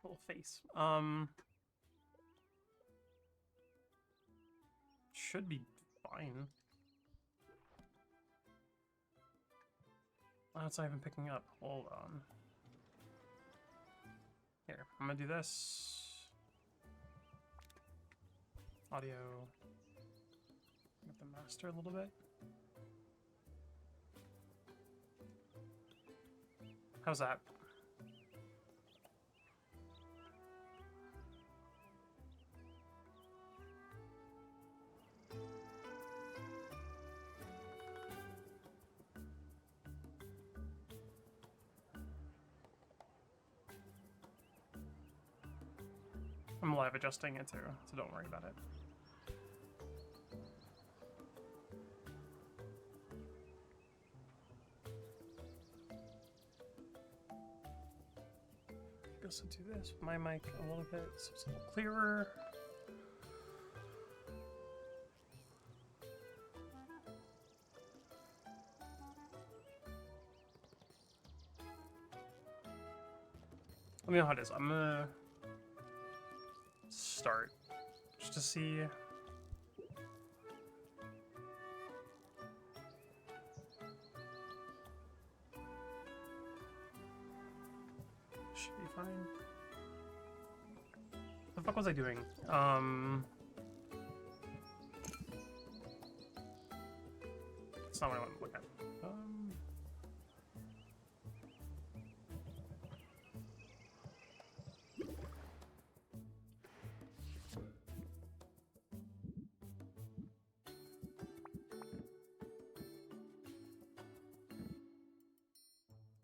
little face. Should be fine. Oh, it's not even picking up. Hold on. Here, I'm gonna do this. Audio. Get the master a little bit. How's that? I'm live adjusting it too, so don't worry about it. Listen to this with my mic a little bit so it's a little clearer. Let me know how it is. I'm gonna start just to see. Should be fine. What the fuck was I doing? That's not what I want to look at.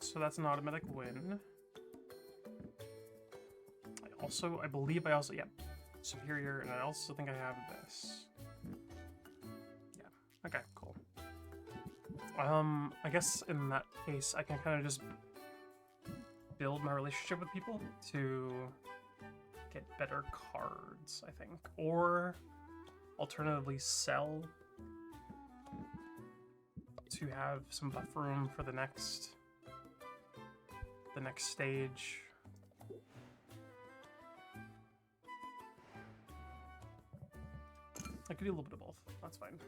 So that's an automatic win. I believe I also, yeah, superior, and I also think I have this. Yeah, okay, cool. I guess in that case, I can kind of just build my relationship with people to get better cards, I think. Or alternatively sell to have some buffer room for the next stage. I could do a little bit of both. That's fine.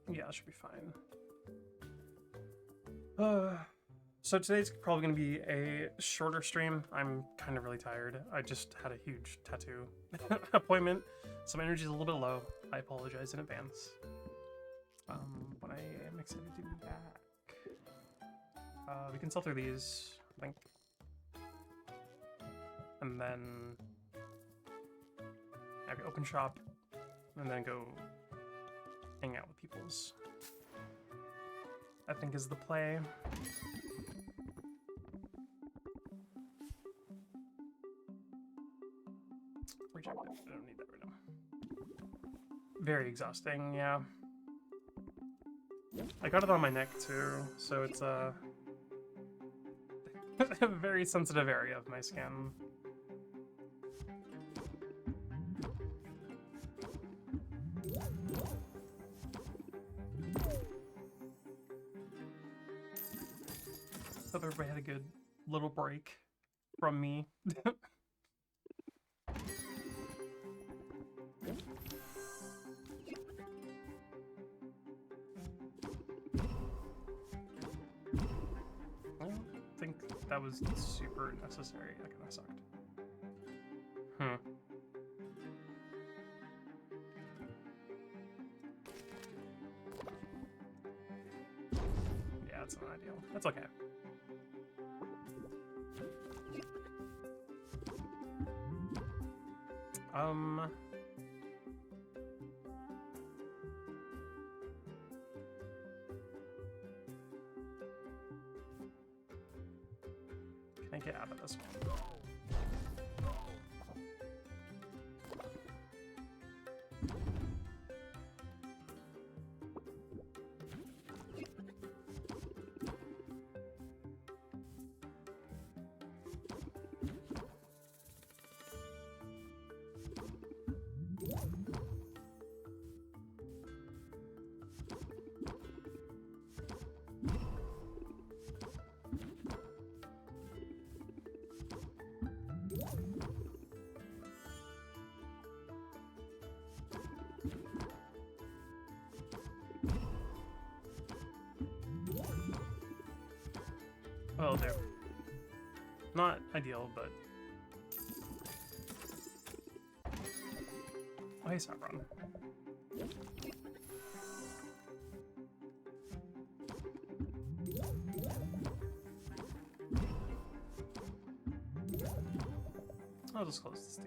Yeah, that should be fine. So today's probably going to be a shorter stream. I'm kind of really tired. I just had a huge tattoo appointment, so my energy is a little bit low. I apologize in advance. But I am excited to be back. We can sell through these, I think. And then have your open shop, and then go hang out with people's, I think, is the play. Reject it. I don't need that right now. Very exhausting, yeah. I got it on my neck too, so it's a very sensitive area of my skin. Hope everybody had a good little break from me. I don't think that was super necessary. That kind of sucked. Yeah, that's not ideal. That's okay. Can I get out of this one? Will do. Not ideal, but... Oh, hey, Saffron. I'll just close this down.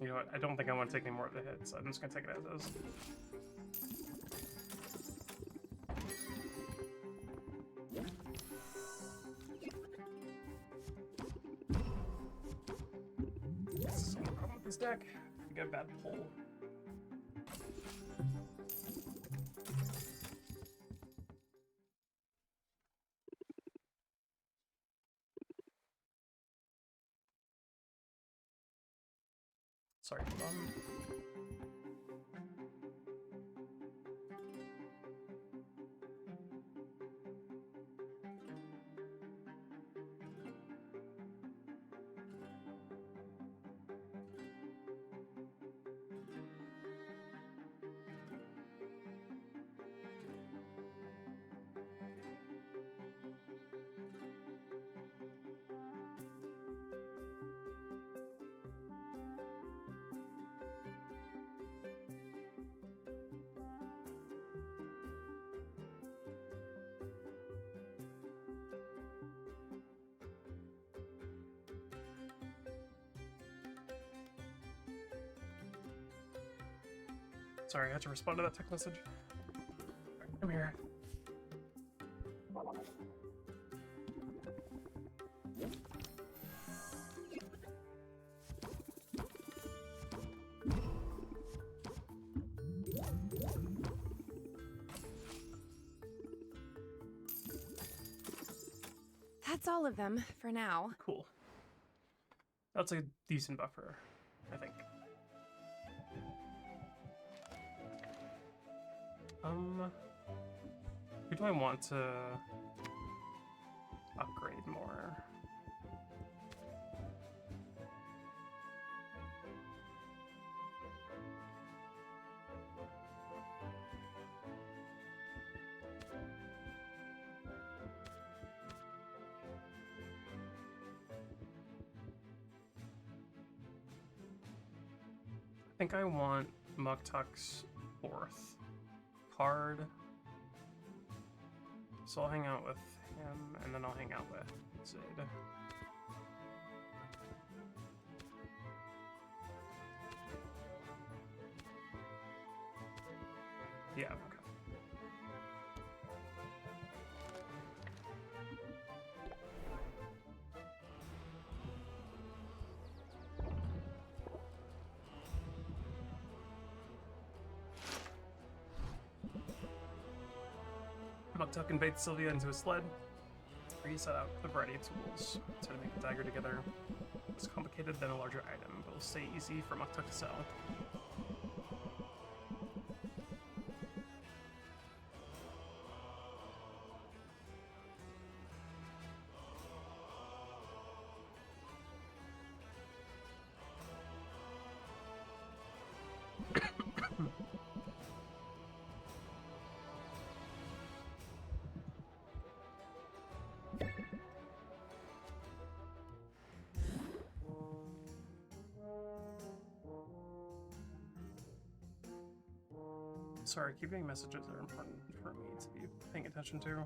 You know what? I don't think I want to take any more of the hits. I'm just going to take it as is. This is the only problem with this deck. You got a bad pull. Sorry, Sorry, I had to respond to that text message. I'm here. That's all of them for now. Cool. That's a decent buffer, I think. Who do I want to upgrade more? I think I want Muktuk's 4th card. So I'll hang out with him, and then I'll hang out with Zid. Yeah, okay. Muktuk invades Sylvia into a sled. Reset out a variety of tools. So to make the dagger together, it's complicated than a larger item, but will stay easy for Muktuk to sell. Sorry, keep getting messages that are important for me to be paying attention to.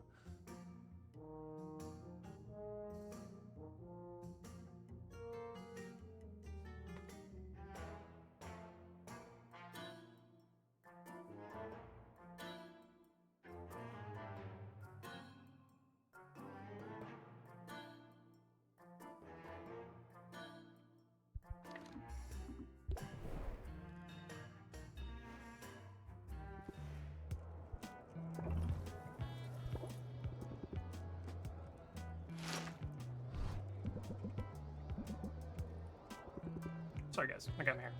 Sorry guys, okay, I'm here.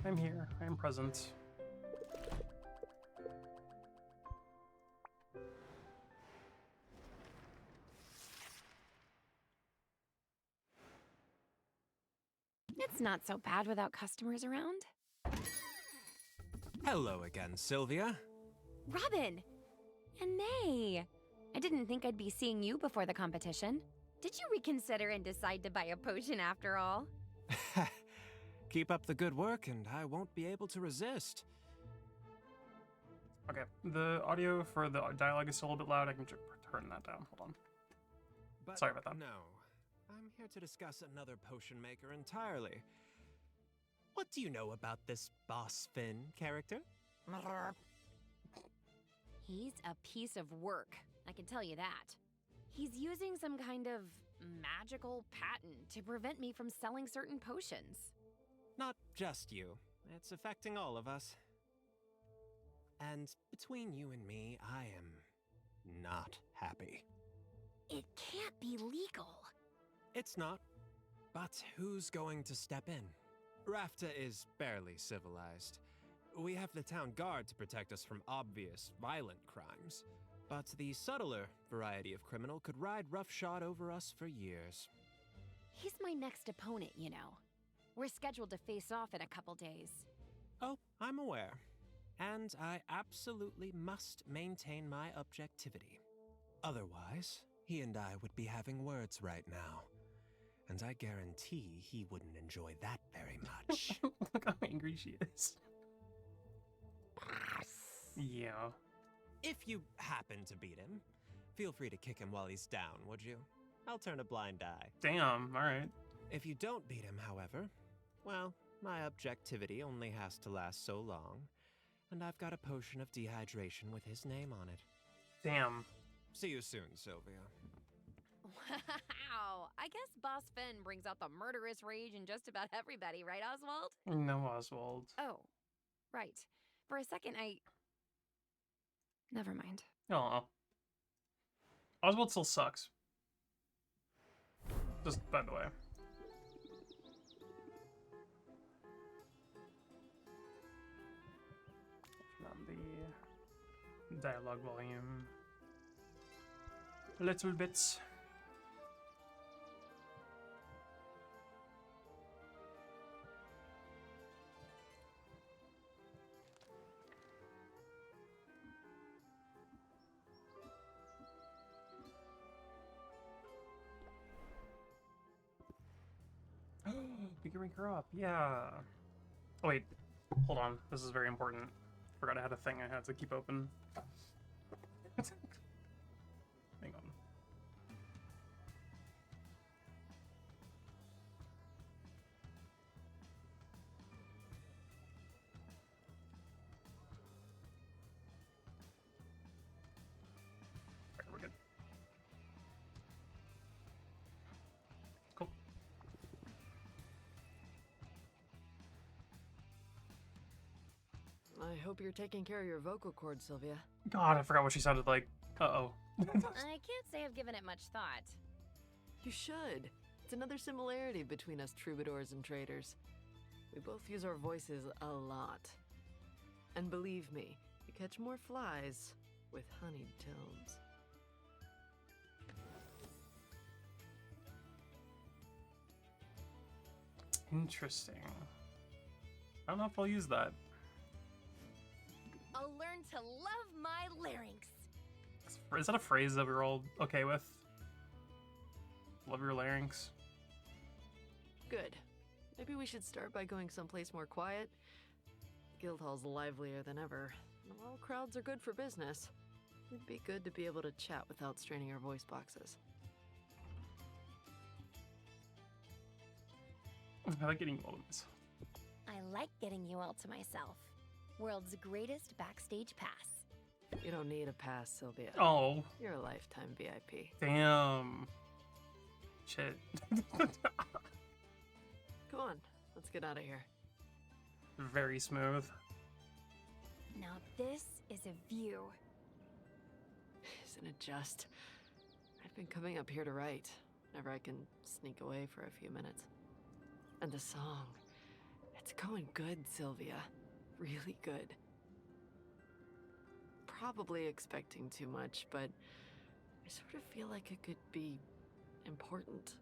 I'm here, I am present. It's not so bad without customers around. Hello again, Sylvia. Robin! And May! I didn't think I'd be seeing you before the competition. Did you reconsider and decide to buy a potion after all? Keep up the good work, and I won't be able to resist. Okay, the audio for the dialogue is still a little bit loud. I can turn that down. Hold on. But Sorry about that. No, I'm here to discuss another potion maker entirely. What do you know about this Boss Finn character? He's a piece of work, I can tell you that. He's using some kind of magical patent to prevent me from selling certain potions. Not just you. It's affecting all of us. And between you and me, I am not happy. It can't be legal. It's not. But who's going to step in? Rafta is barely civilized. We have the town guard to protect us from obvious, violent crimes. But the subtler variety of criminal could ride roughshod over us for years. He's my next opponent, you know. We're scheduled to face off in a couple days. Oh, I'm aware. And I absolutely must maintain my objectivity. Otherwise, he and I would be having words right now. And I guarantee he wouldn't enjoy that very much. Look how angry she is. Yeah. If you happen to beat him, feel free to kick him while he's down, would you? I'll turn a blind eye. Damn, alright. If you don't beat him, however, well, my objectivity only has to last so long, and I've got a potion of dehydration with his name on it. Damn. See you soon, Sylvia. Wow! I guess Boss Finn brings out the murderous rage in just about everybody, right, Oswald? No, Oswald. Oh, right. For a second, Never mind. Oh. Oswald still sucks. Just by the way. Turn on the dialogue volume a little bit. We can rank her up, yeah. Oh wait, hold on. This is very important. Forgot I had a thing I had to keep open. Hang on. Alright, we're good. Cool. I hope you're taking care of your vocal cords, Sylvia. God, I forgot what she sounded like. Uh-oh. I can't say I've given it much thought. You should. It's another similarity between us troubadours and traders. We both use our voices a lot. And believe me, you catch more flies with honeyed tones. Interesting. I don't know if I'll use that. I'll learn to love my larynx. Is that a phrase that we're all okay with? Love your larynx. Good. Maybe we should start by going someplace more quiet. Guildhall's livelier than ever. And while crowds are good for business, it'd be good to be able to chat without straining our voice boxes. I like getting all of this. I like getting you all to myself. World's greatest backstage pass. You don't need a pass, Sylvia. Oh, You're a lifetime VIP. damn. Shit. Come on, let's get out of here. Very smooth. Now this is a view. Isn't it just? I've been coming up here to write. Whenever I can sneak away for a few minutes. And the song. It's going good, Sylvia. Really good. Probably expecting too much, but I sort of feel like it could be important,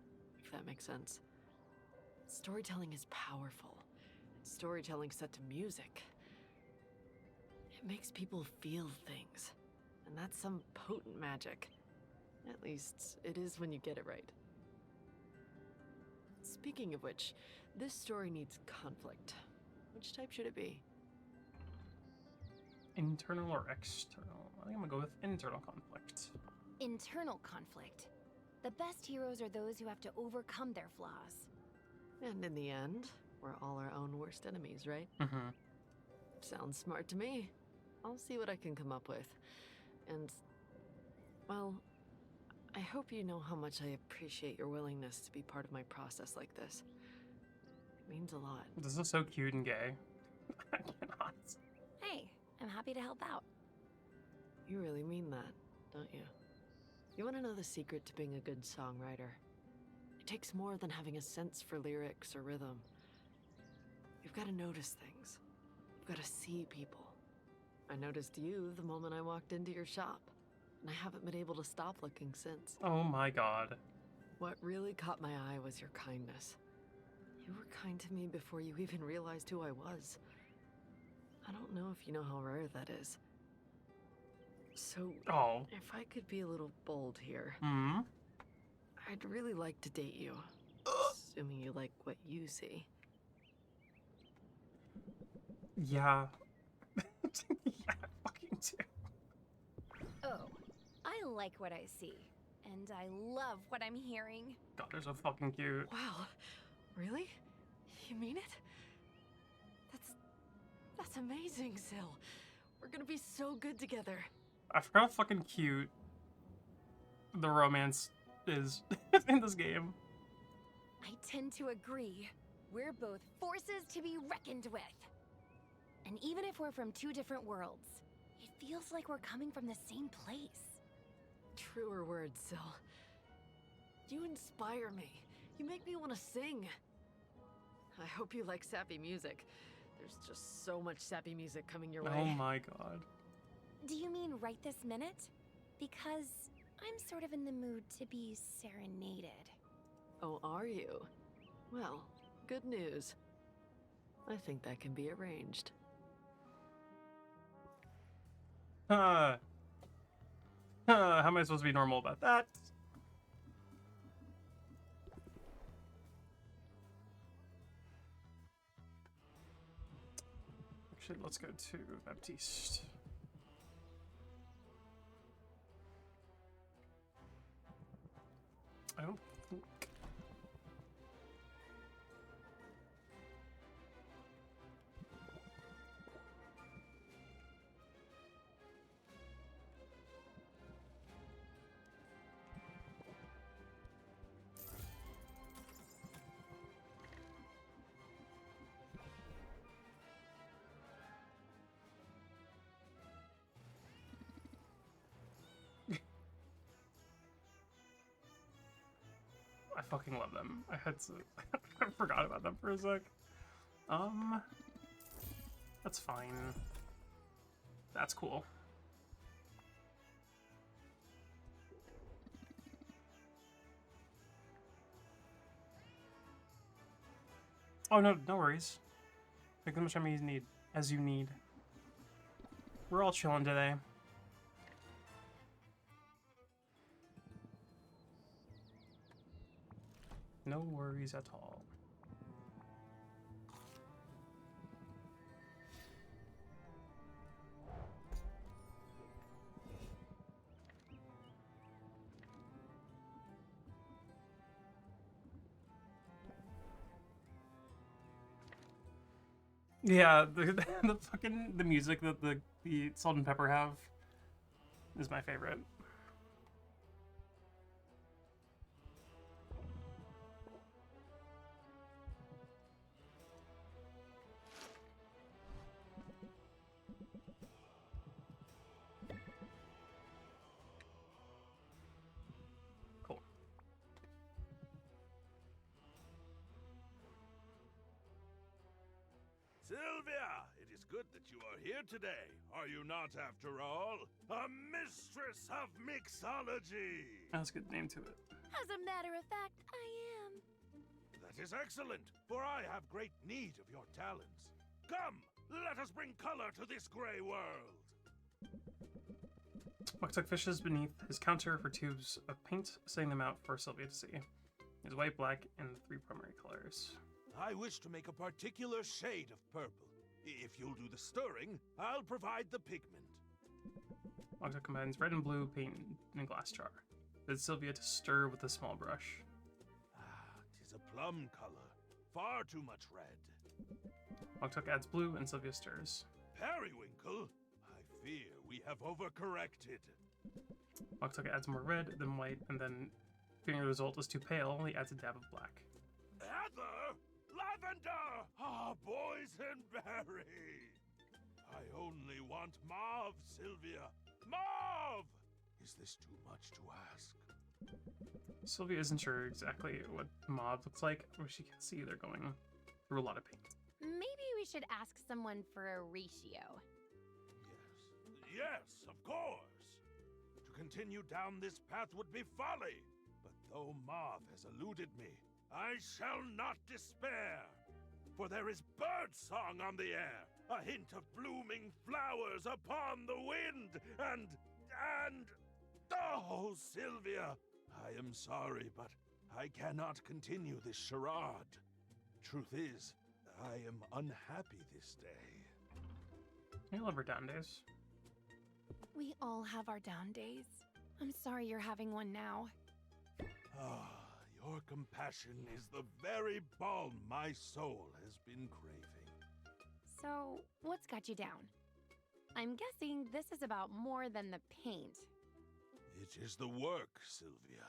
if that makes sense. Storytelling is powerful. Storytelling set to music. It makes people feel things. And that's some potent magic. At least, it is when you get it right. Speaking of which, this story needs conflict. Which type should it be? Internal or external? I think I'm gonna go with internal conflict. Internal conflict. The best heroes are those who have to overcome their flaws. And in the end, we're all our own worst enemies, right? Mm-hmm. Sounds smart to me. I'll see what I can come up with. And, well, I hope you know how much I appreciate your willingness to be part of my process like this. It means a lot. This is so cute and gay. I cannot. Hey, I'm happy to help out. You really mean that, don't you? You want to know the secret to being a good songwriter? It takes more than having a sense for lyrics or rhythm. You've got to notice things. You've got to see people. I noticed you the moment I walked into your shop, and I haven't been able to stop looking since. Oh my god. What really caught my eye was your kindness. You were kind to me before you even realized who I was. I don't know if you know how rare that is. So, Oh. if I could be a little bold here, Hmm? I'd really like to date you. Assuming you like what you see. Yeah. Yeah, I fucking do. Oh, I like what I see. And I love what I'm hearing. God, they're so fucking cute. Wow, really? You mean it? That's amazing, Sil. We're gonna be so good together. I forgot how fucking cute the romance is in this game. I tend to agree. We're both forces to be reckoned with. And even if we're from two different worlds, it feels like we're coming from the same place. Truer words, Sil. You inspire me. You make me want to sing. I hope you like sappy music. There's just so much sappy music coming your way. Oh my god. Do you mean right this minute? Because I'm sort of in the mood to be serenaded. Oh, are you? Well, good news. I think that can be arranged. How am I supposed to be normal about that? Actually, let's go to Baptiste. I don't think... I fucking love them. I had to... I forgot about them for a sec. That's fine. That's cool. Oh, no, no worries. Take as much time as you need. We're all chilling today. No worries at all. Yeah, the fucking the music that the Salt and Pepper have is my favorite. Cool. Sylvia, it is good that you are here today. Are you not, after all, a mistress of mixology? That's a good name to it. As a matter of fact, I am. That is excellent, for I have great need of your talents. Come, let us bring color to this gray world. Moktuk fishes beneath his counter for tubes of paint, setting them out for Sylvia to see. It's white, black, and 3 primary colors. I wish to make a particular shade of purple. If you'll do the stirring, I'll provide the pigment. Moktuk combines red and blue paint in a glass jar. Bids Sylvia to stir with a small brush. Ah, 'tis a plum color. Far too much red. Moktuk adds blue, and Sylvia stirs. Periwinkle? I fear we have overcorrected. Moktuk adds more red, then white, and then, fearing the result is too pale, he adds a dab of black. Heather! Lavender! Ah, boysenberry! I only want mauve, Sylvia. Mauve! Is this too much to ask? Sylvia isn't sure exactly what mauve looks like, but she can see they're going through a lot of paint. Maybe we should ask someone for a ratio. Yes, of course. To continue down this path would be folly. But though mauve has eluded me, I shall not despair. For there is birdsong on the air, a hint of blooming flowers upon the wind, and... Oh, Sylvia, I am sorry, but I cannot continue this charade. Truth is, I am unhappy this day. I love her down days. We all have our down days. I'm sorry you're having one now. Ah, your compassion is the very balm my soul has been craving. So, what's got you down? I'm guessing this is about more than the paint. It is the work, Sylvia.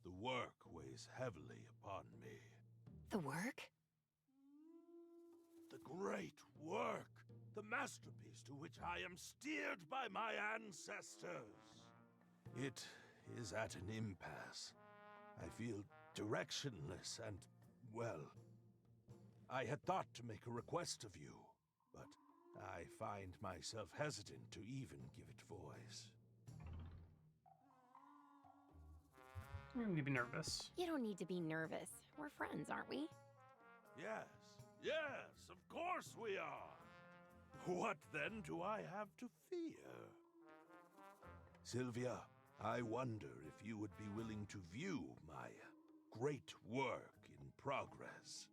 The work weighs heavily upon me. The work? The great work! The masterpiece to which I am steered by my ancestors. It is at an impasse. I feel directionless and, well, I had thought to make a request of you, but I find myself hesitant to even give it voice. You don't need to be nervous. You don't need to be nervous. We're friends, aren't we? Yes, of course we are. What then do I have to fear? Sylvia, I wonder if you would be willing to view my great work in progress.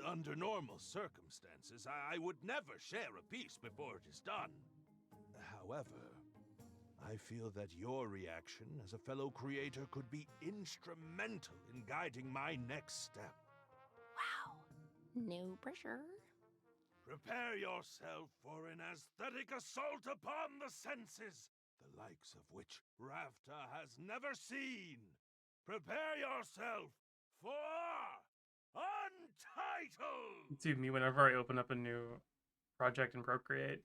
Under normal circumstances, I would never share a piece before it is done. However, I feel that your reaction as a fellow creator could be instrumental in guiding my next step. Wow. No pressure. Prepare yourself for an aesthetic assault upon the senses, the likes of which Rafta has never seen. Prepare yourself for Untitled! Dude, me whenever I open up a new project in Procreate.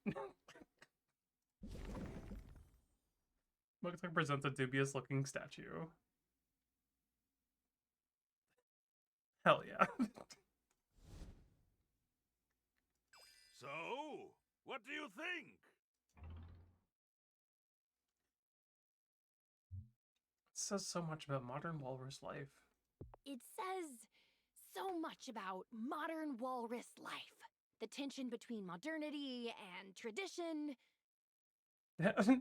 Moktuk presents a dubious looking statue. Hell yeah. So, what do you think? It says so much about modern walrus life. It says so much about modern walrus life. The tension between modernity and tradition.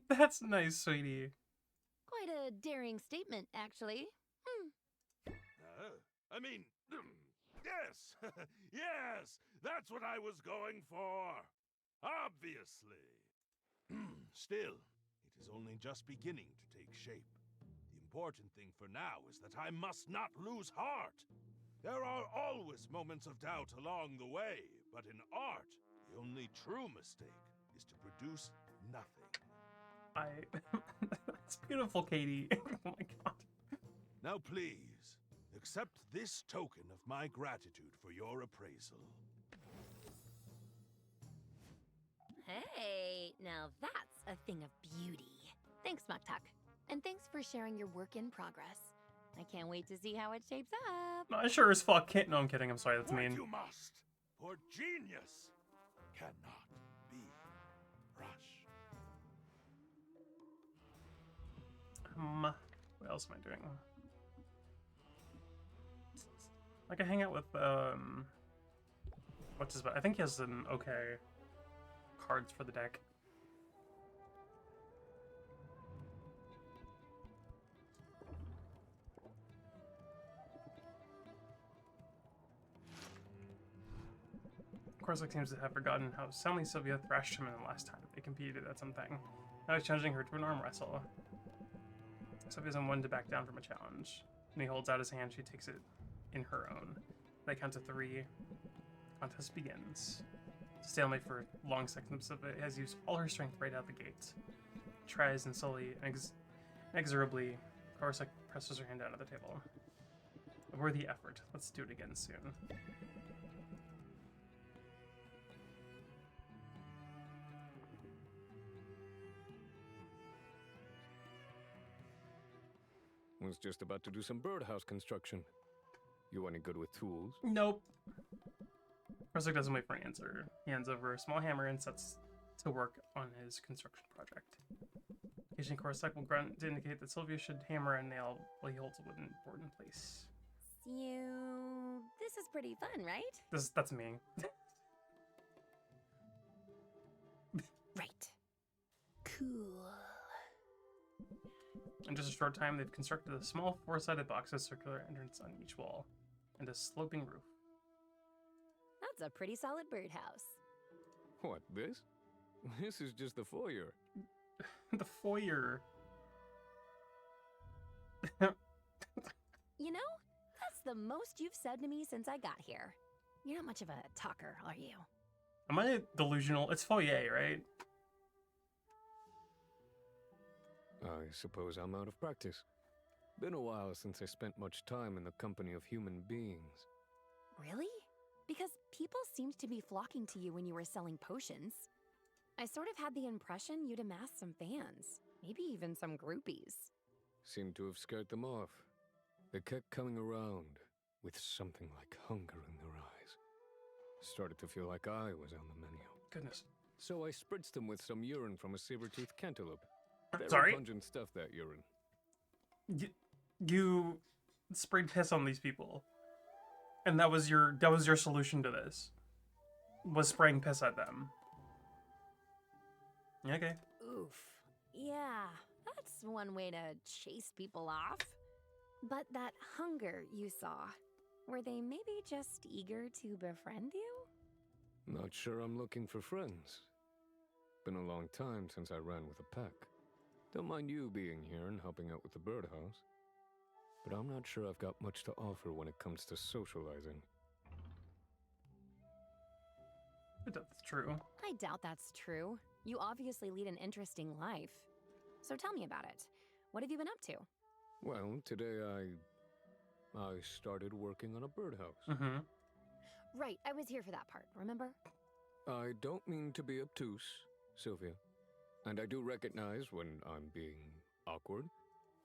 That's nice, sweetie. Quite a daring statement, actually. I mean, yes, yes, that's what I was going for. Obviously. Still, it is only just beginning to take shape. The important thing for now is that I must not lose heart. There are always moments of doubt along the way, but in art, the only true mistake is to produce nothing. That's beautiful, Katie. Oh my god. Now please, accept this token of my gratitude for your appraisal. Hey, now that's a thing of beauty. Thanks, Moktuk. And thanks for sharing your work in progress. I can't wait to see how it shapes up. I sure as fuck can't. No, I'm kidding. I'm sorry. That's What mean. you must, for genius cannot be rushed. What else am I doing? I can hang out with what's his? I think he has an okay cards for the deck. Corsic seems to have forgotten how soundly Sylvia thrashed him in the last time they competed at something. Now he's challenging her to an arm wrestle. Sylvia's unwilling to back down from a challenge. When he holds out his hand, she takes it in her own. They count to 3. Contest begins. Stalemate for a long second. Sylvia has used all her strength right out the gate. Tries and slowly and inexorably, Corsic presses her hand down at the table. A worthy effort. Let's do it again soon. Was just about to do some birdhouse construction. You any good with tools? Nope. Corsic doesn't wait for an answer. He hands over a small hammer and sets to work on his construction project. Occasionally, Corsic will grunt to indicate that Sylvia should hammer a nail while he holds a wooden board in place. So, this is pretty fun, right? That's me. Right. Cool. In just a short time, they've constructed a small 4-sided box with circular entrance on each wall and a sloping roof. That's a pretty solid birdhouse. What, this? This is just the foyer. The foyer. You know, that's the most you've said to me since I got here. You're not much of a talker, are you? Am I delusional? It's foyer, right? I suppose I'm out of practice. Been a while since I spent much time in the company of human beings. Really? Because people seemed to be flocking to you when you were selling potions. I sort of had the impression you'd amassed some fans, maybe even some groupies. Seemed to have scared them off. They kept coming around with something like hunger in their eyes. Started to feel like I was on the menu. Goodness. So I spritzed them with some urine from a saber-toothed cantaloupe. Very Sorry? pungent stuff, that urine. You sprayed piss on these people, and that was your solution to this. Was spraying piss at them. Yeah, okay. Oof. Yeah, that's one way to chase people off. But that hunger you saw, were they maybe just eager to befriend you? Not sure I'm looking for friends. Been a long time since I ran with a pack. Don't mind you being here and helping out with the birdhouse. But I'm not sure I've got much to offer when it comes to socializing. I doubt that's true. I doubt that's true. You obviously lead an interesting life. So tell me about it. What have you been up to? Well, today I started working on a birdhouse. Mm-hmm. Right, I was here for that part, remember? I don't mean to be obtuse, Sylvia. And I do recognize when I'm being awkward.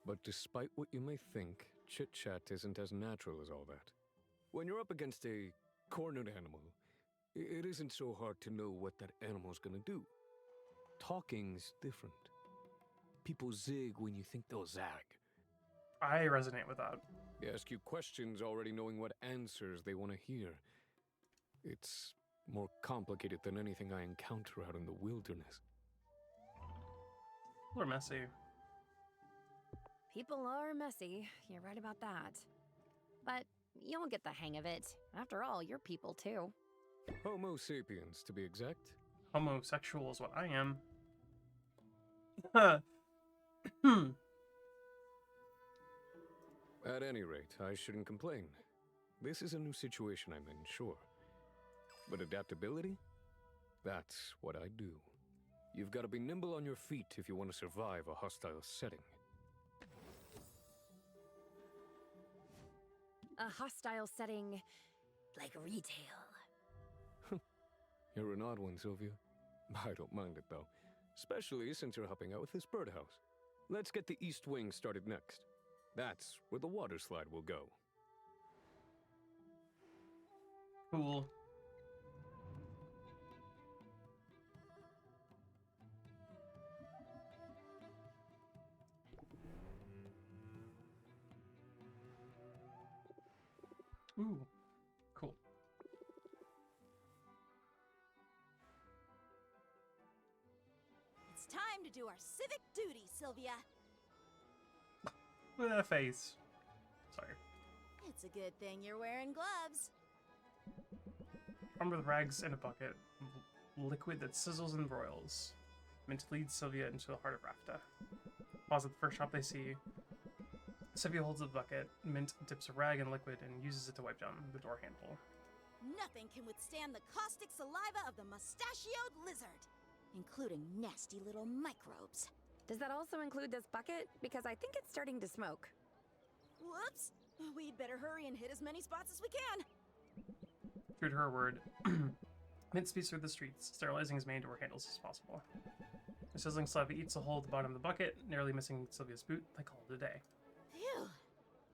But despite what you may think, chit-chat isn't as natural as all that. When you're up against a cornered animal, it isn't so hard to know what that animal's gonna do. Talking's different. People zig when you think they'll zag. I resonate with that. They ask you questions already knowing what answers they want to hear. It's more complicated than anything I encounter out in the wilderness. People are messy. People are messy, you're right about that. But you'll get the hang of it. After all, you're people too. Homo sapiens, to be exact. Homosexual is what I am. At any rate, I shouldn't complain. This is a new situation I'm in, sure. But adaptability? That's what I do. You've got to be nimble on your feet if you want to survive a hostile setting. A hostile setting like retail. You're an odd one, Sylvia. I don't mind it, though. Especially since you're helping out with this birdhouse. Let's get the east wing started next. That's where the water slide will go. Cool. Ooh. do our civic duty, Sylvia. Look at that face. Sorry. It's a good thing you're wearing gloves. Armed with rags and a bucket, liquid that sizzles and broils. Mint leads Sylvia into the heart of Rafta. Pause at the first shop they see. Sylvia holds the bucket. Mint dips a rag in liquid and uses it to wipe down the door handle. Nothing can withstand the caustic saliva of the mustachioed lizard, including nasty little microbes. Does that also include this bucket? Because I think it's starting to smoke. Whoops! We'd better hurry and hit as many spots as we can. True to her word, Mint speeds through the streets, sterilizing as many door handles as possible. The sizzling saliva eats a hole at the bottom of the bucket, narrowly missing Sylvia's boot. They call it a day. Phew!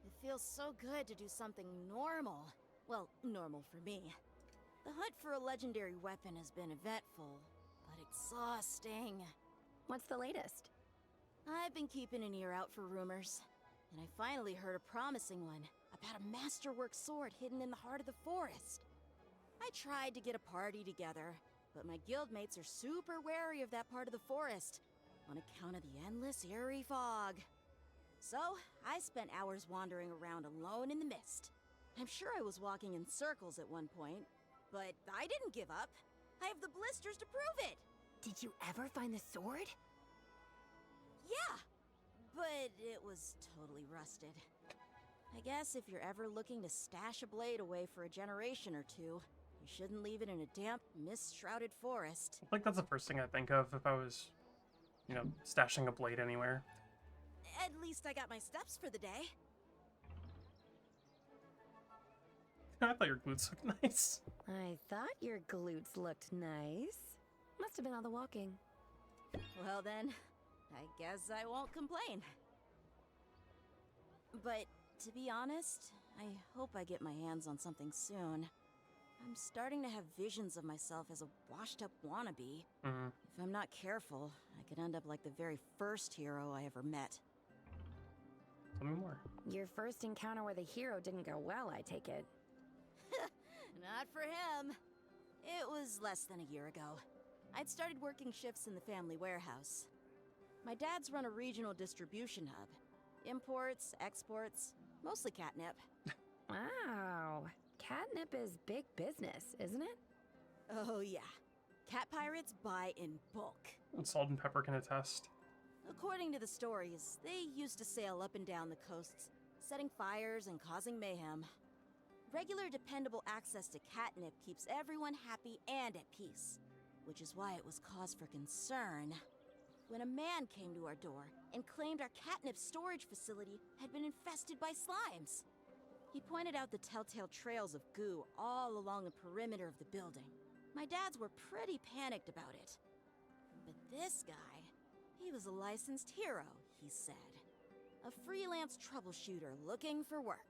It feels so good to do something normal. Well, normal for me. The hunt for a legendary weapon has been eventful, but exhausting. What's the latest? I've been keeping an ear out for rumors, and I finally heard a promising one about a masterwork sword hidden in the heart of the forest. I tried to get a party together, but my guildmates are super wary of that part of the forest on account of the endless eerie fog. So, I spent hours wandering around alone in the mist. I'm sure I was walking in circles at one point, but I didn't give up. I have the blisters to prove it! Did you ever find the sword? Yeah, but it was totally rusted. I guess if you're ever looking to stash a blade away for a generation or two, you shouldn't leave it in a damp, mist-shrouded forest. Like, that's the first thing I'd think of if I was, you know, stashing a blade anywhere. At least I got my steps for the day. I thought your glutes looked nice. I thought your glutes looked nice. Must have been all the walking. Well then, I guess I won't complain. But to be honest, I hope I get my hands on something soon. I'm starting to have visions of myself as a washed-up wannabe. If I'm not careful, I could end up like the very first hero I ever met. Tell me more. Your first encounter with a hero didn't go well, I take it. Not for him. It was less than a year ago. I'd started working shifts in the family warehouse. My dad's run a regional distribution hub. Imports, exports, mostly catnip. Wow. Catnip is big business, isn't it? Oh yeah. Cat pirates buy in bulk. And Salt and Pepper can attest. According to the stories, they used to sail up and down the coasts, setting fires and causing mayhem. Regular, dependable access to catnip keeps everyone happy and at peace, which is why it was cause for concern when a man came to our door and claimed our catnip storage facility had been infested by slimes. He pointed out the telltale trails of goo all along the perimeter of the building. My dads were pretty panicked about it. But this guy, he was a licensed hero, he said. A freelance troubleshooter looking for work.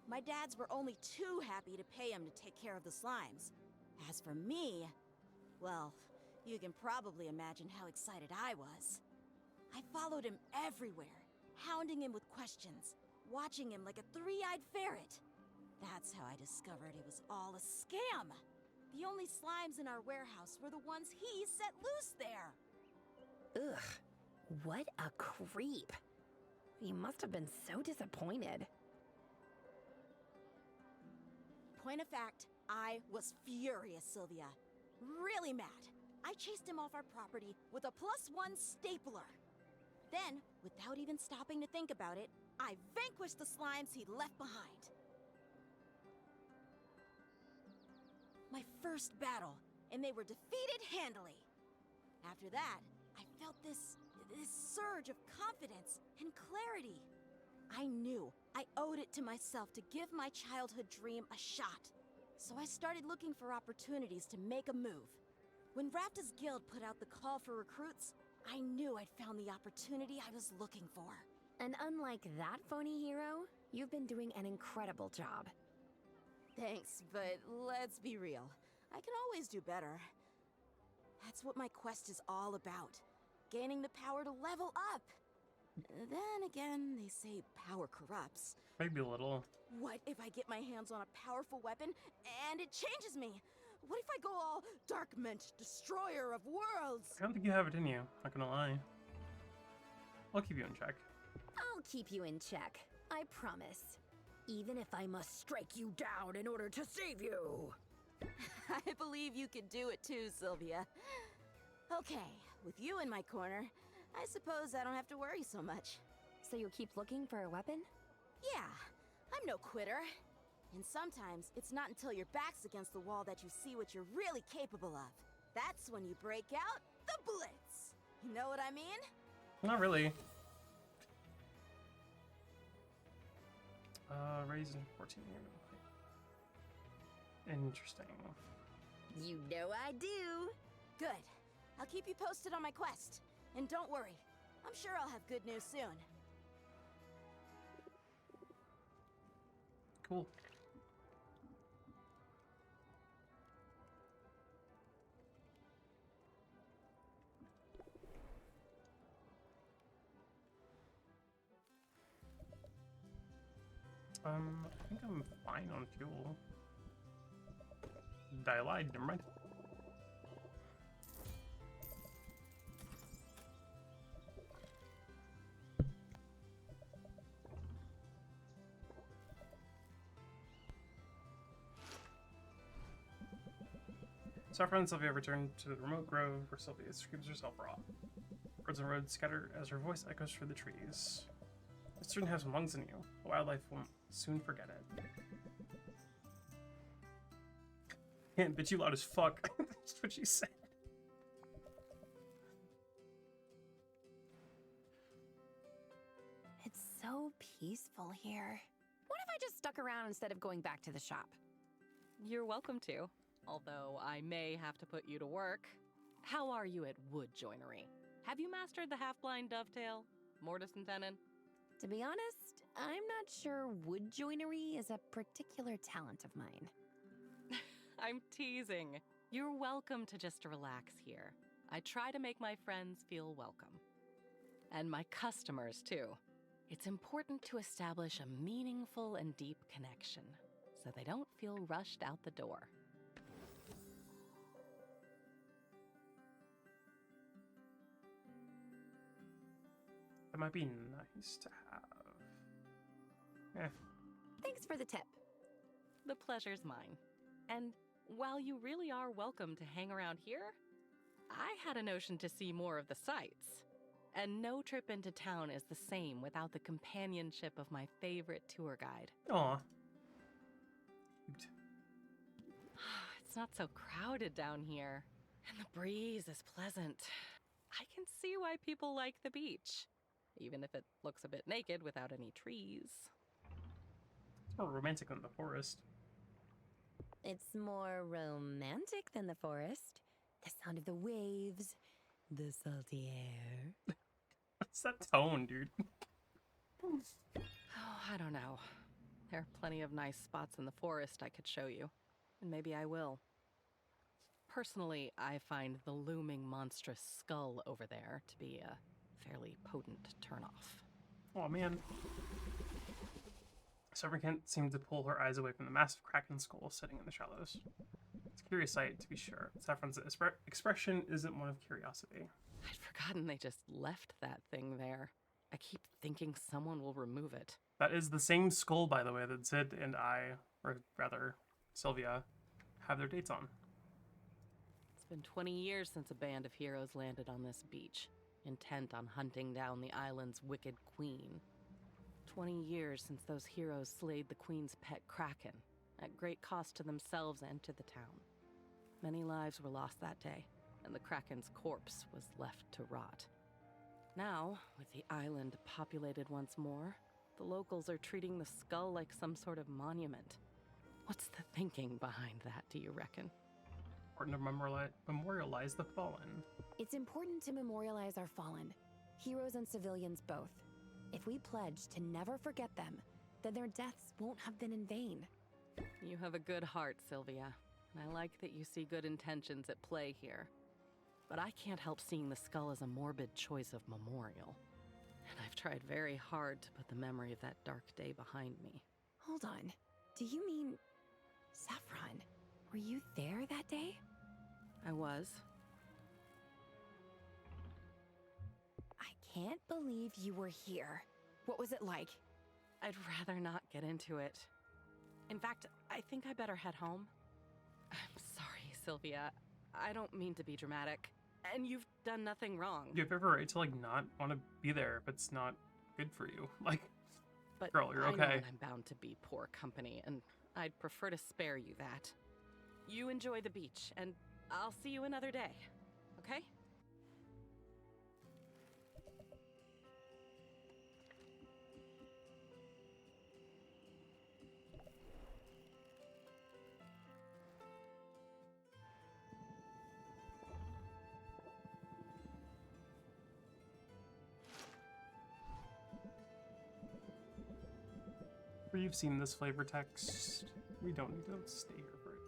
My dads were only too happy to pay him to take care of the slimes. As for me, well, you can probably imagine how excited I was. I followed him everywhere, hounding him with questions, watching him like a three-eyed ferret. That's how I discovered it was all a scam. The only slimes in our warehouse were the ones he set loose there. Ugh. What a creep. You must have been so disappointed. Point of fact, I was furious, Sylvia. Really mad. I chased him off our property with a +1 stapler. Then, without even stopping to think about it, I vanquished the slimes he'd left behind. My first battle, and they were defeated handily. After that, I felt this surge of confidence and clarity. I knew I owed it to myself to give my childhood dream a shot. So I started looking for opportunities to make a move. When Rafta's guild put out the call for recruits, I knew I'd found the opportunity I was looking for. And unlike that phony hero, you've been doing an incredible job. Thanks, but let's be real. I can always do better. That's what my quest is all about. Gaining the power to level up. Then again, they say power corrupts. Maybe a little. What if I get my hands on a powerful weapon and it changes me? What if I go all Dark Mensch, destroyer of worlds? I don't think you have it in you, not gonna lie. I'll keep you in check. I'll keep you in check. I promise. Even if I must strike you down in order to save you. I believe you could do it too, Sylvia. Okay, with you in my corner, I suppose I don't have to worry so much. So you'll keep looking for a weapon? Yeah, I'm no quitter. And sometimes it's not until your back's against the wall that you see what you're really capable of. That's when you break out the Blitz. You know what I mean? Not really. Raised in 14 years. Interesting. You know I do. Good. I'll keep you posted on my quest. And don't worry, I'm sure I'll have good news soon. Cool. I think I'm fine on fuel. I lied, never mind. Saffron and Sylvia return to the remote grove where Sylvia screams herself raw. Birds and roads scatter as her voice echoes through the trees. This student has some lungs in you. The wildlife won't soon forget it. Can't bitch you loud as fuck. That's what she said. It's so peaceful here. What if I just stuck around instead of going back to the shop? You're welcome to, although I may have to put you to work. How are you at wood joinery? Have you mastered the half-blind dovetail, mortise and tenon? To be honest, I'm not sure wood joinery is a particular talent of mine. I'm teasing. You're welcome to just relax here. I try to make my friends feel welcome. And my customers, too. It's important to establish a meaningful and deep connection, so they don't feel rushed out the door. That might be nice to have. Eh. Thanks for the tip. The pleasure's mine. And while you really are welcome to hang around here, I had a notion to see more of the sights. And no trip into town is the same without the companionship of my favorite tour guide. Aw. Cute. It's not so crowded down here, and the breeze is pleasant. I can see why people like the beach, even if it looks a bit naked without any trees. It's more romantic than the forest. It's more romantic than the forest. The sound of the waves, the salty air. What's that tone, dude? Oh, I don't know. There are plenty of nice spots in the forest I could show you, and maybe I will. Personally, I find the looming monstrous skull over there to be a fairly potent turnoff. Oh man. Severin can't seem to pull her eyes away from the massive kraken skull sitting in the shallows. It's a curious sight, to be sure. Saffron's expression isn't one of curiosity. I'd forgotten they just left that thing there. I keep thinking someone will remove it. That is the same skull, by the way, that Zid and I, or rather, Sylvia, have their dates on. It's been 20 years since a band of heroes landed on this beach, intent on hunting down the island's wicked queen. 20 years since those heroes slayed the queen's pet kraken, at great cost to themselves and to the town. Many lives were lost that day, and the kraken's corpse was left to rot. Now, with the island populated once more, the locals are treating the skull like some sort of monument. What's the thinking behind that, do you reckon? Important to memorialize the fallen. It's important to memorialize our fallen, heroes and civilians both. If we pledge to never forget them, then their deaths won't have been in vain. You have a good heart, Sylvia. I like that you see good intentions at play here. But I can't help seeing the skull as a morbid choice of memorial. And I've tried very hard to put the memory of that dark day behind me. Hold on. Do you mean Saffron? Were you there that day? I was. I can't believe you were here. What was it like? I'd rather not get into it. In fact, I think I better head home. I'm sorry, Sylvia. I don't mean to be dramatic. And you've done nothing wrong. You have every right to, like, not want to be there if it's not good for you. Like, But girl, you're I know okay. that I'm bound to be poor company, and I'd prefer to spare you that. You enjoy the beach, and I'll see you another day, okay? You've seen this flavor text. We don't need to stay here for it.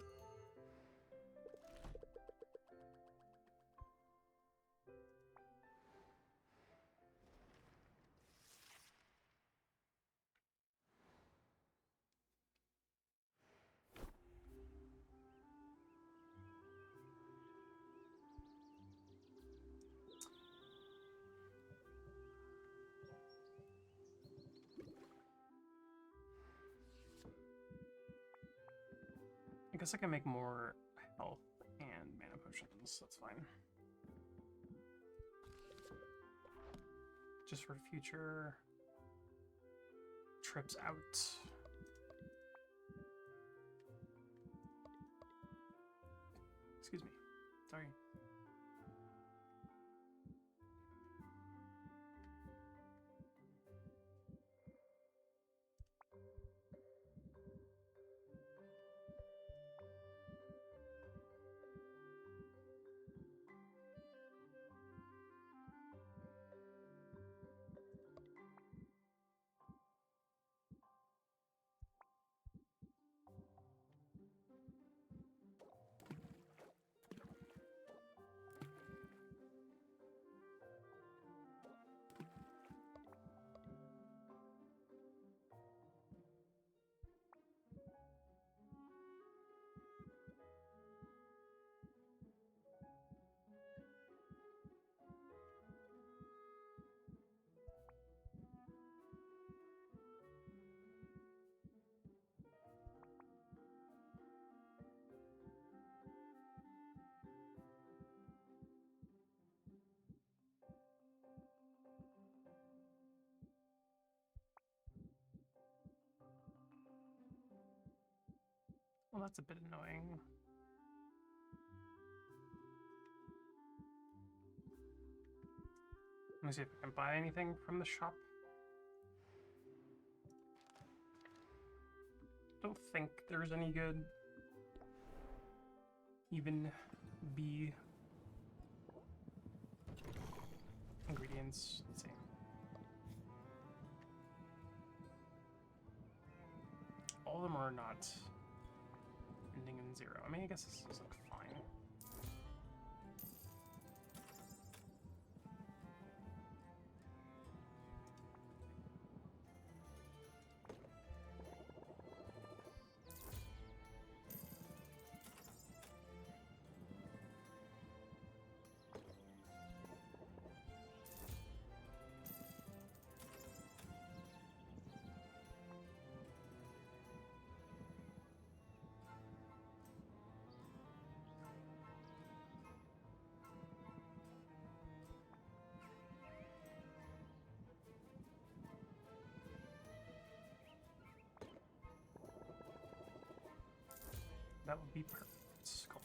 I guess I can make more health and mana potions. That's fine. Just for future trips out. Excuse me. Sorry. Well, that's a bit annoying. Let me see if I can buy anything from the shop. Don't think there's any good even B ingredients. Let's see. All of them are not ending in 0. I mean, I guess this is like fine. That would be perfect. Cool.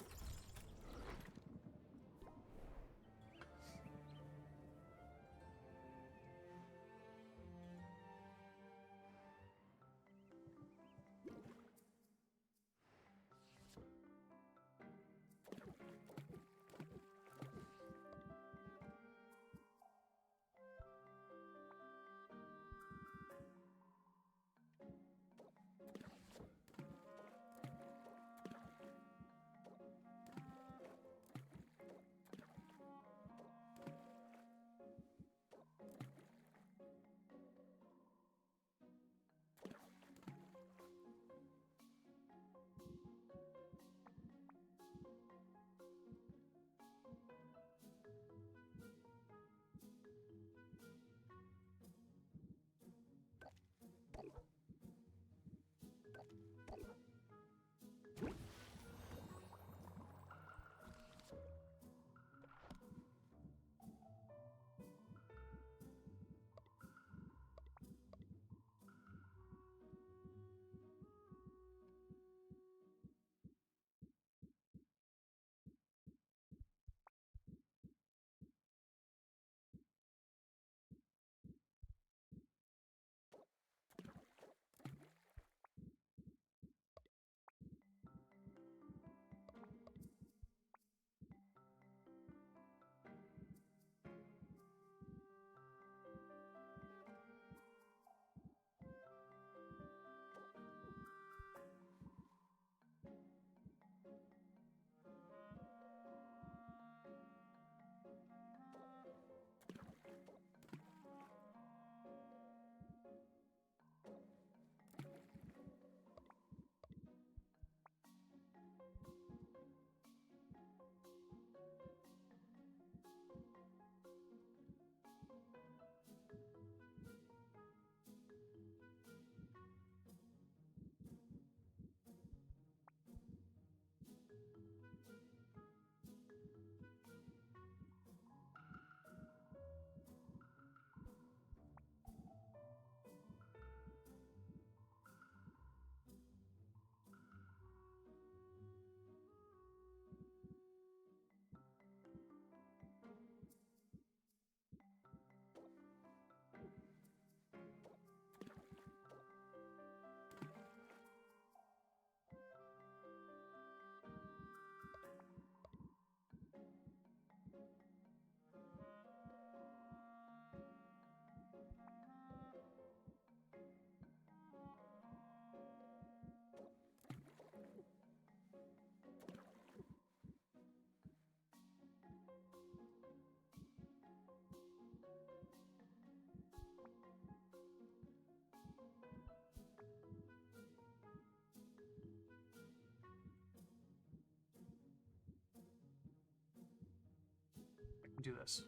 do this.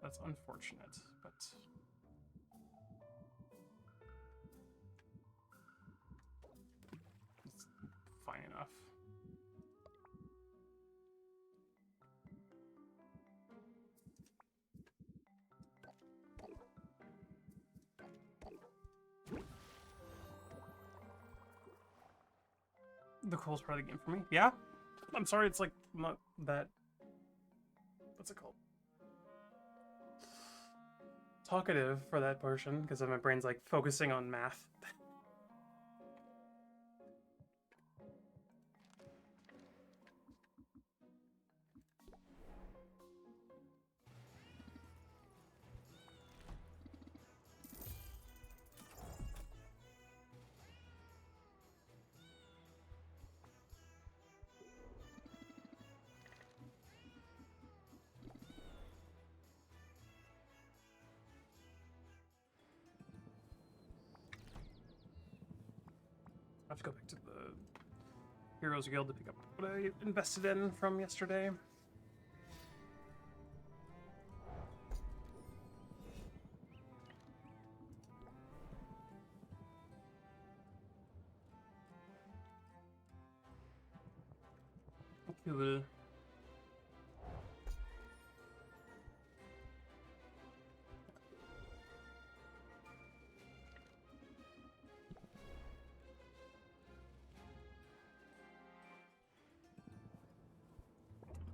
That's unfortunate, but it's fine enough. The coolest part of the game for me. Yeah? I'm sorry, it's like not that. What's it called? Talkative for that portion, because my brain's like focusing on math. I have to go back to the Heroes Guild to pick up what I invested in from yesterday. Cool.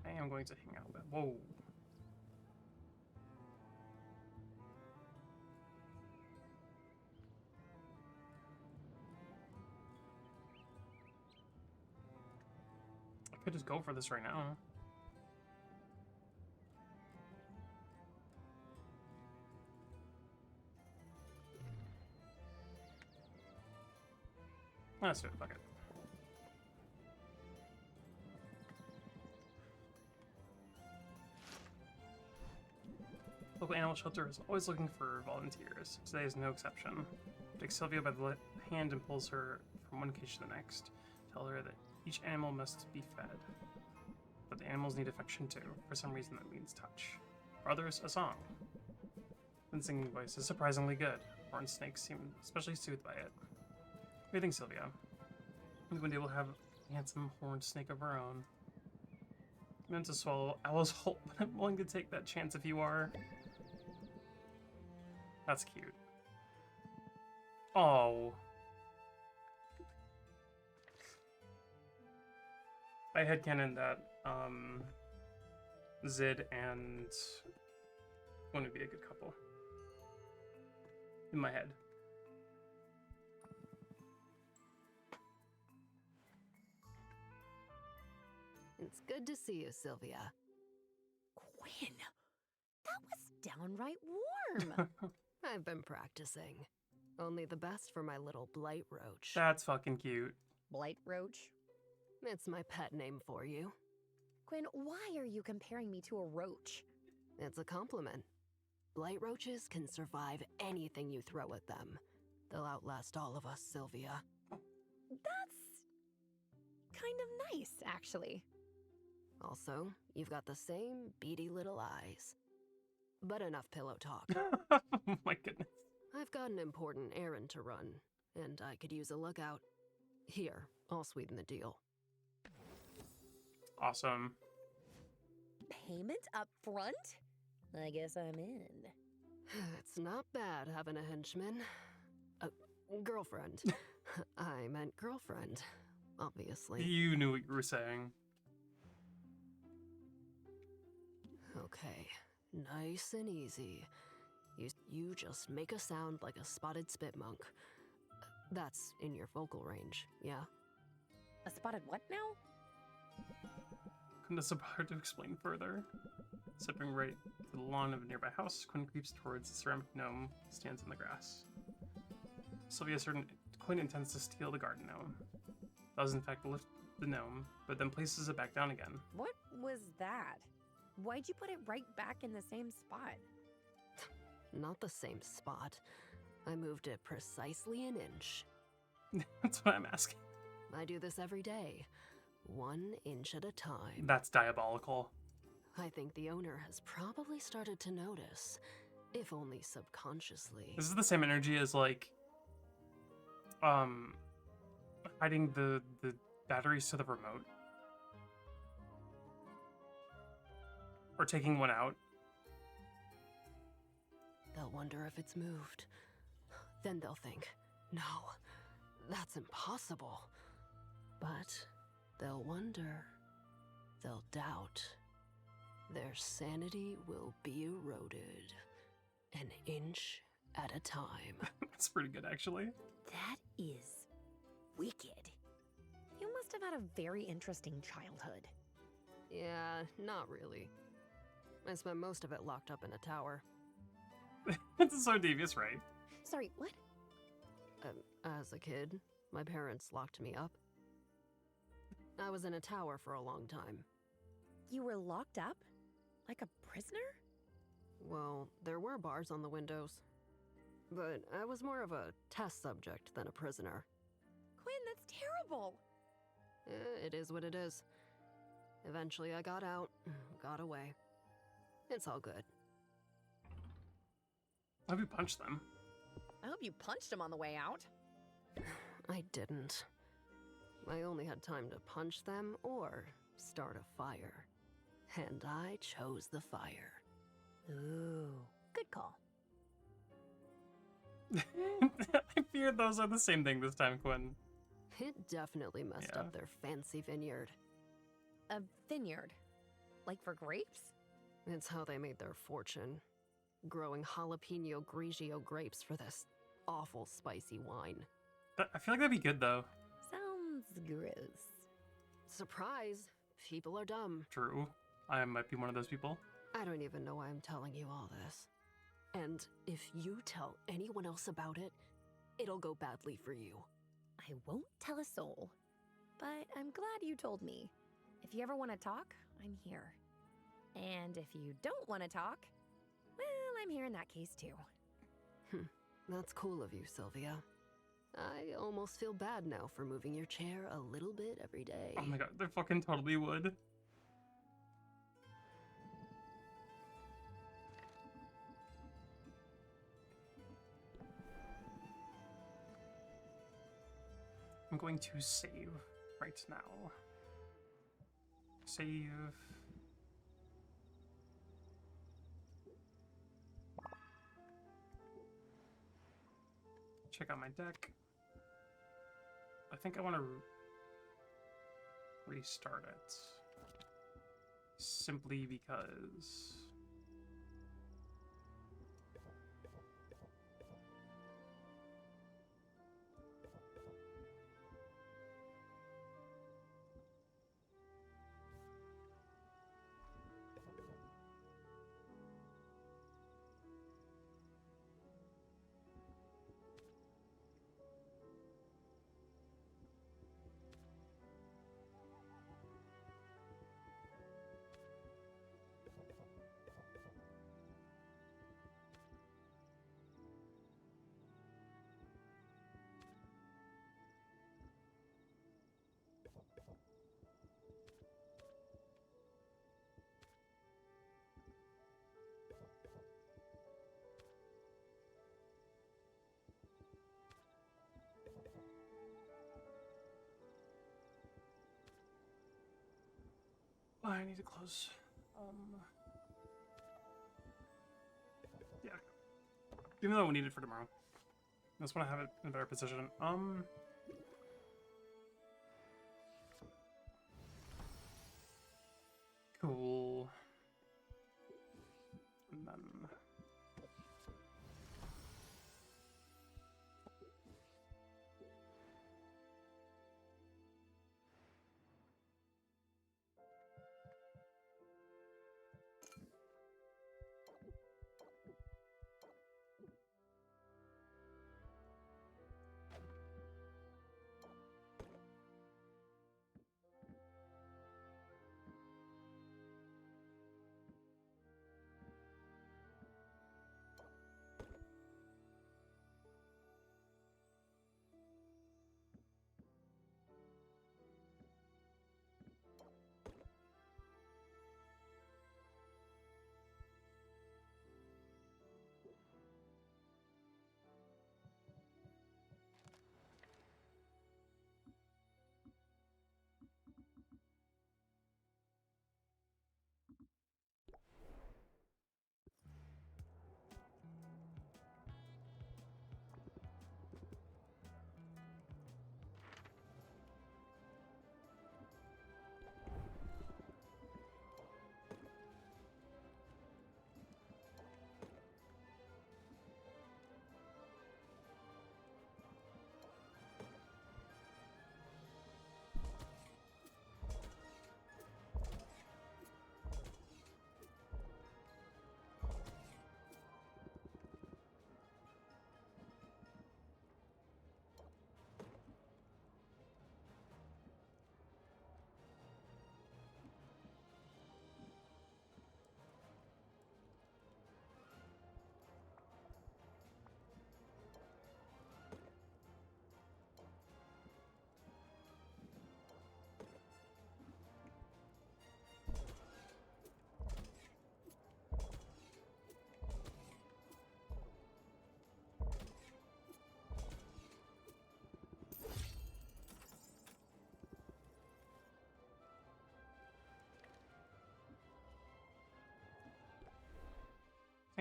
I am going to hang out with. Whoa. I could just go for this right now. Let's do it. Fuck it. Local animal shelter is always looking for volunteers. Today is no exception. Takes Sylvia by the hand and pulls her from one cage to the next. Tell her that each animal must be fed. But the animals need affection too. For some reason that means touch. For others, a song. The singing voice is surprisingly good. Horned snakes seem especially soothed by it. What do you think, Sylvia? One day we'll have a handsome horned snake of our own. I meant to swallow Owl's whole, but I'm willing to take that chance if you are. That's cute. Oh. I headcanon that Zid and Gwen would be a good couple. In my head. It's good to see you, Sylvia. Quinn, that was downright warm. I've been practicing. Only the best for my little blight roach. That's fucking cute. Blight roach? It's my pet name for you. Quinn, why are you comparing me to a roach? It's a compliment. Blight roaches can survive anything you throw at them. They'll outlast all of us, Sylvia. That's kind of nice, actually. Also, you've got the same beady little eyes. But enough pillow talk. Oh my goodness. I've got an important errand to run, and I could use a lookout. Here, I'll sweeten the deal. Awesome. Payment up front? I guess I'm in. It's not bad having a henchman. Girlfriend. I meant girlfriend, obviously. You knew what you were saying. Okay, nice and easy. You just make a sound like a spotted spit monk. That's in your vocal range, yeah? A spotted what now? Couldn't have hard to explain further. Stepping right to the lawn of a nearby house, Quinn creeps towards the ceramic gnome stands in the grass. Sylvia is certain Quinn intends to steal the garden gnome. Does in fact lift the gnome, but then places it back down again. What was that? Why'd you put it right back in the same spot? Not the same spot. I moved it precisely an inch. That's what I'm asking. I do this every day. 1 inch at a time. That's diabolical. I think the owner has probably started to notice, if only subconsciously. This is the same energy as like hiding the batteries to the remote. Or taking one out. They'll wonder if it's moved. Then they'll think, no, that's impossible. But they'll wonder. They'll doubt. Their sanity will be eroded. An inch at a time. That's pretty good, actually. That is wicked. You must have had a very interesting childhood. Yeah, not really. I spent most of it locked up in a tower. It's so devious, right? Sorry, what? As a kid, my parents locked me up. I was in a tower for a long time. You were locked up? Like a prisoner? Well, there were bars on the windows. But I was more of a test subject than a prisoner. Quinn, that's terrible. It is what it is. Eventually I got out, got away. It's all good. I hope you punched them. I hope you punched him on the way out. I didn't. I only had time to punch them or start a fire. And I chose the fire. Ooh, good call. I fear those are the same thing this time, Quinn. It definitely messed Yeah. up their fancy vineyard. A vineyard? Like for grapes? It's how they made their fortune. Growing jalapeno grigio grapes for this awful spicy wine. I feel like that'd be good, though. Sounds gross. Surprise! People are dumb. True. I might be one of those people. I don't even know why I'm telling you all this. And if you tell anyone else about it, it'll go badly for you. I won't tell a soul. But I'm glad you told me. If you ever want to talk, I'm here. And if you don't want to talk, well, I'm here in that case too. That's cool of you, Sylvia. I almost feel bad now for moving your chair a little bit every day. Oh my god, they fucking totally would. I'm going to save right now. Save. Check out my deck. I think I want to restart it. Simply because... I need to close. Yeah. Even though we need it for tomorrow. I just want to have it in a better position. Cool. And then...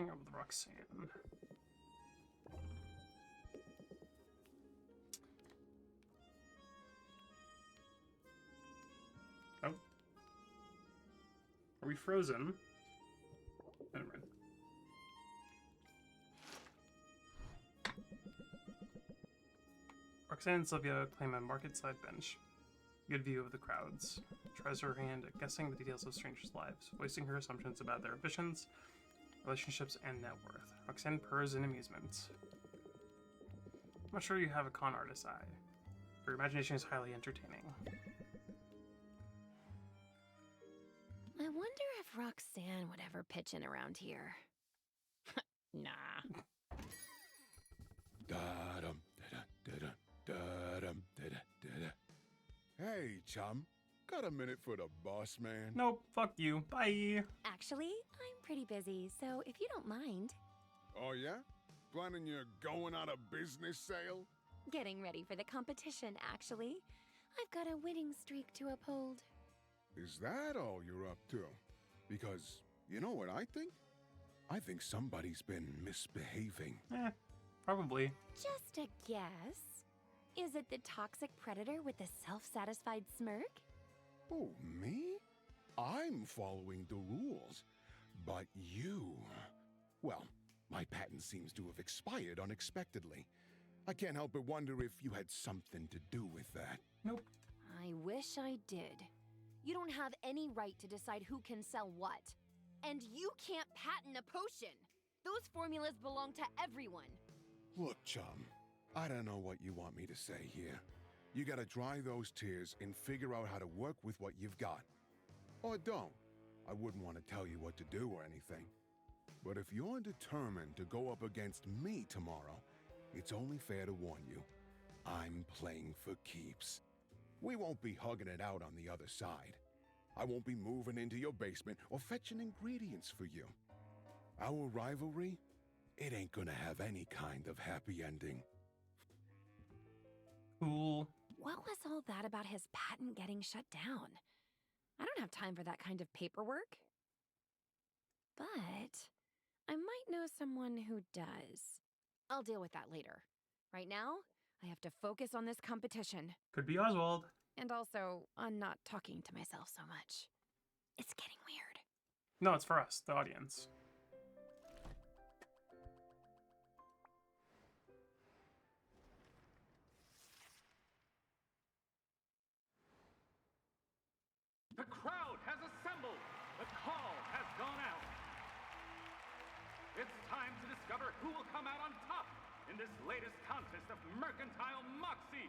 hang out with Roxanne. Oh. Are we frozen? Never mind. Roxanne and Sylvia claim a market-side bench. Good view of the crowds. Tries her hand at guessing the details of strangers' lives, voicing her assumptions about their ambitions, relationships, and net worth. Roxanne purrs in amusement. I'm not sure you have a con artist's eye. Your imagination is highly entertaining. I wonder if Roxanne would ever pitch in around here. Nah. Da-dum, da-da, da-dum, da-da, da-da. Hey, chum. Got a minute for the boss man? Nope, fuck you. Bye. Actually, I'm pretty busy, so if you don't mind, Oh, yeah? Planning your going out of business sale? getting ready for the competition, actually. I've got a winning streak to uphold. Is that all you're up to? Because, you know what I think? I think somebody's been misbehaving. Probably. Just a guess. Is it the toxic predator with the self-satisfied smirk? Oh, me? I'm following the rules. But you... Well, my patent seems to have expired unexpectedly. I can't help but wonder if you had something to do with that. Nope. I wish I did. You don't have any right to decide who can sell what. And you can't patent a potion. Those formulas belong to everyone. Look, chum, I don't know what you want me to say here. You gotta dry those tears and figure out how to work with what you've got. Or don't. I wouldn't want to tell you what to do or anything. But if you're determined to go up against me tomorrow, it's only fair to warn you. I'm playing for keeps. We won't be hugging it out on the other side. I won't be moving into your basement or fetching ingredients for you. Our rivalry, it ain't gonna have any kind of happy ending. Cool. What was all that about his patent getting shut down? I don't have time for that kind of paperwork. But I might know someone who does. I'll deal with that later. Right now, I have to focus on this competition. Could be Oswald. And also on not talking to myself so much. It's getting weird. No, it's for us, the audience. The crowd has assembled. The call has gone out. It's time to discover who will come out on top in this latest contest of mercantile moxie.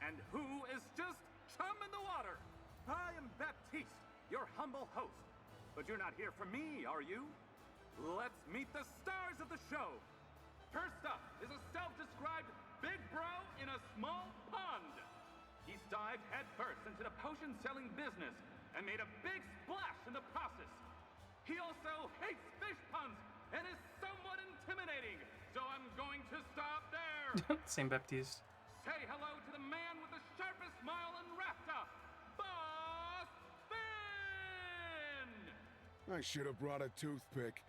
And who is just chum in the water. I am Baptiste, your humble host. But you're not here for me, are you? Let's meet the stars of the show. First up is a self-described big bro in a small pond. He's dived headfirst into the potion-selling business and made a big splash in the process. He also hates fish puns and is somewhat intimidating, so I'm going to stop there. Same Baptiste. Say hello to the man with the sharpest smile in Rafta, Boss Finn! I should have brought a toothpick.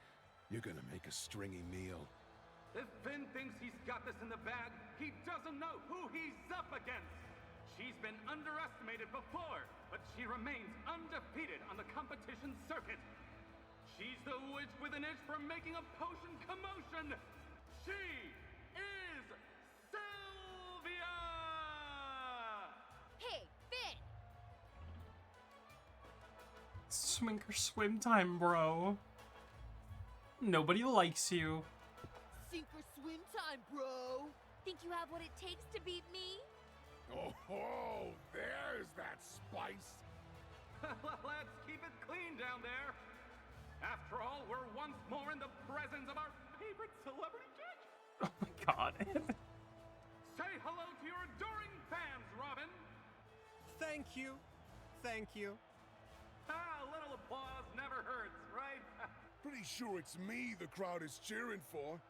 You're gonna make a stringy meal. If Finn thinks he's got this in the bag, he doesn't know who he's up against. She's been underestimated before, but she remains undefeated on the competition circuit. She's the witch with an itch for making a potion commotion. She is Sylvia! Hey, Finn! Swing or swim time, bro. Nobody likes you. Sink or swim time, bro! Think you have what it takes to beat me? Oh, there's that spice. Let's keep it clean down there. After all, we're once more in the presence of our favorite celebrity judge. Oh my god. Say hello to your adoring fans, Robin. Thank you. Thank you. A little applause never hurts, right? Pretty sure it's me the crowd is cheering for.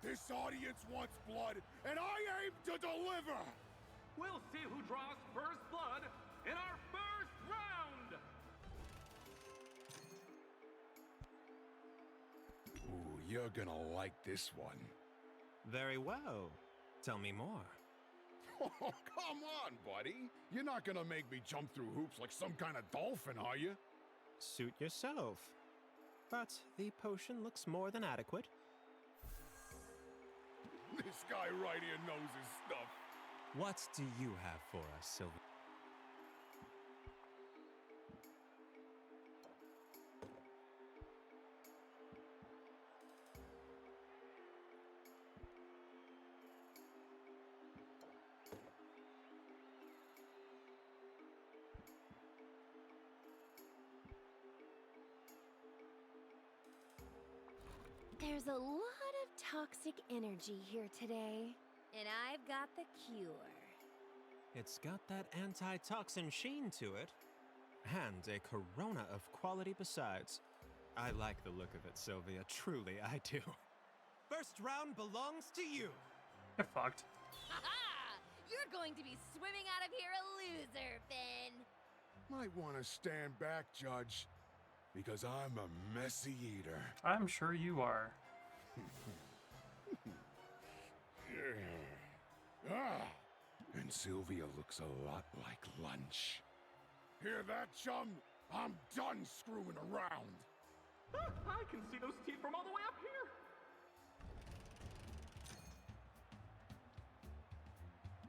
This audience wants blood, and I aim to deliver! We'll see who draws first blood in our first round. you're gonna like this one. Very well. Tell me more. Oh, come on, buddy. You're not gonna make me jump through hoops like some kind of dolphin, are you? Suit yourself. But the potion looks more than adequate. This guy right here knows his stuff. What do you have for us, Sylvia? There's a lot of toxic energy here today, and I've got the cure. It's got that antitoxin sheen to it. And a corona of quality besides. I like the look of it, Sylvia. Truly, I do. First round belongs to you. Get fucked. Ha! You're going to be swimming out of here a loser, Finn. Might want to stand back, Judge, because I'm a messy eater. I'm sure you are. And Sylvia looks a lot like lunch. Hear that, chum? I'm done screwing around. I can see those teeth from all the way up here.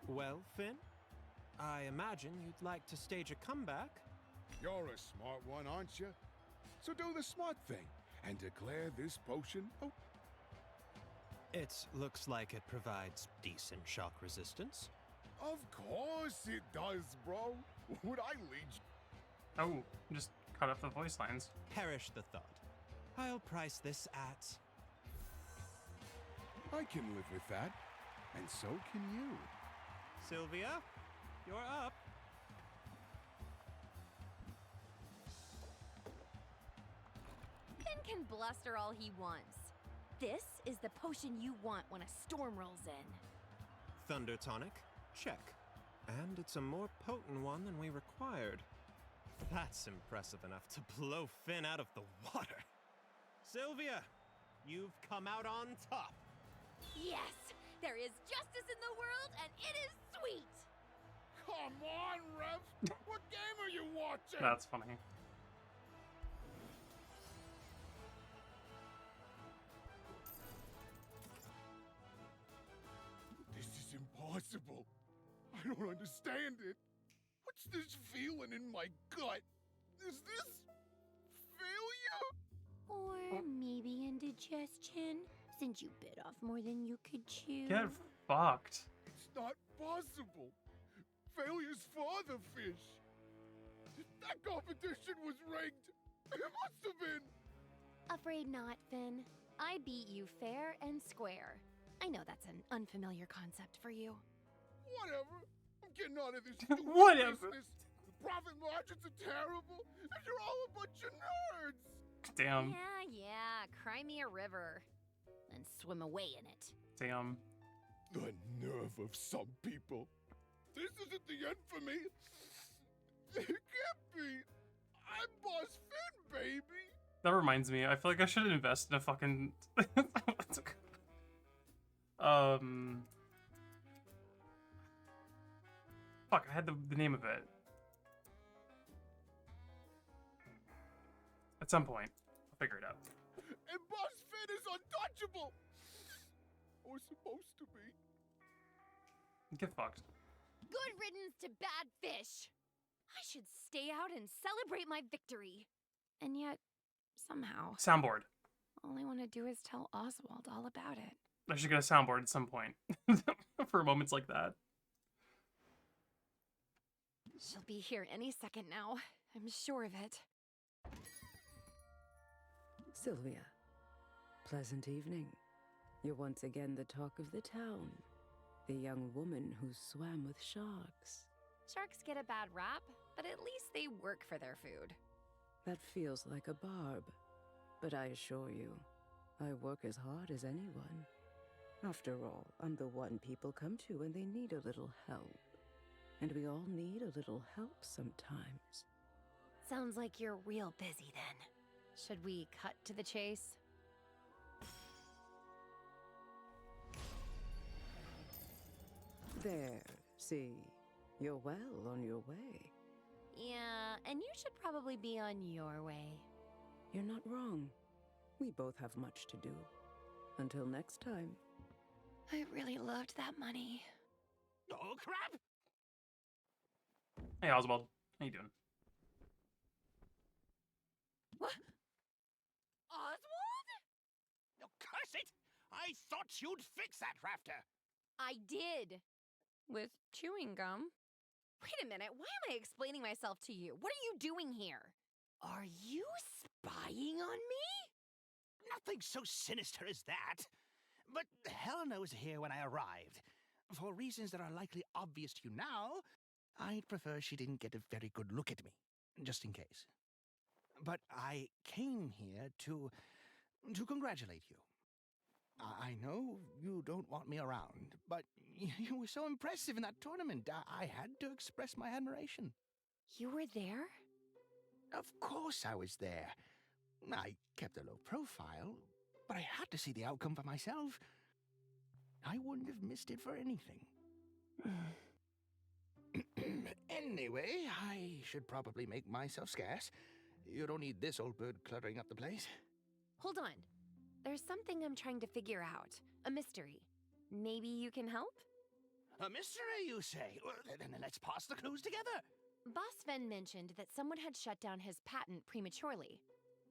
Well, Finn, I imagine you'd like to stage a comeback. You're a smart one, aren't you? So do the smart thing and declare this potion open. It looks like it provides decent shock resistance. Of course it does, bro. Would I lead you? Oh, just cut off the voice lines. Perish the thought. I'll price this at... I can live with that, and so can you. Sylvia, you're up. Finn can bluster all he wants. This is the potion you want when a storm rolls in. Thunder tonic, check. And it's a more potent one than we required. That's impressive enough to blow Finn out of the water. Sylvia, you've come out on top. Yes, there is justice in the world, and it is sweet. Come on, Rev. What game are you watching? That's funny. This is impossible. I don't understand it. What's this feeling in my gut? Is this failure? Or maybe indigestion, since you bit off more than you could chew. Get fucked. It's not possible. Failure's for the fish. That competition was rigged. It must have been. Afraid not, Finn. I beat you fair and square. I know that's an unfamiliar concept for you. Whatever. I'm getting out of this stupid Whatever. business. The profit margins are terrible, and you're all a bunch of nerds. Damn. Yeah, cry me a river. And swim away in it. Damn. The nerve of some people. This isn't the end for me. It can't be. I'm Boss Finn, baby. That reminds me, I feel like I should invest in a fucking fuck, I had the name of it. At some point. I'll figure it out. And Boss Finn is untouchable. Or supposed to be. Get fucked. Good riddance to bad fish. I should stay out and celebrate my victory. And yet, somehow, Soundboard. all I want to do is tell Oswald all about it. I should get a soundboard at some point. For moments like that. She'll be here any second now. I'm sure of it. Sylvia, pleasant evening. You're once again the talk of the town. The young woman who swam with sharks. Sharks get a bad rap, but at least they work for their food. That feels like a barb. But I assure you, I work as hard as anyone. After all, I'm the one people come to when they need a little help. And we all need a little help sometimes. Sounds like you're real busy then. Should we cut to the chase? There, see, you're well on your way. Yeah, and you should probably be on your way. You're not wrong. We both have much to do. Until next time. I really loved that money. Oh, crap! Hey, Oswald. How you doing? What? Oswald? Oh, curse it! I thought you'd fix that rafter! I did. With chewing gum. Wait a minute, why am I explaining myself to you? What are you doing here? Are you spying on me? Nothing so sinister as that. But Helena was here when I arrived. For reasons that are likely obvious to you now, I'd prefer she didn't get a very good look at me, just in case. But I came here to congratulate you. I know you don't want me around, but you were so impressive in that tournament. I had to express my admiration. You were there? Of course I was there. I kept a low profile, but I had to see the outcome for myself. I wouldn't have missed it for anything. Anyway, I should probably make myself scarce. You don't need this old bird cluttering up the place. Hold on. There's something I'm trying to figure out. A mystery. Maybe you can help? A mystery, you say? Well, then let's pass the clues together. Boss Sven mentioned that someone had shut down his patent prematurely.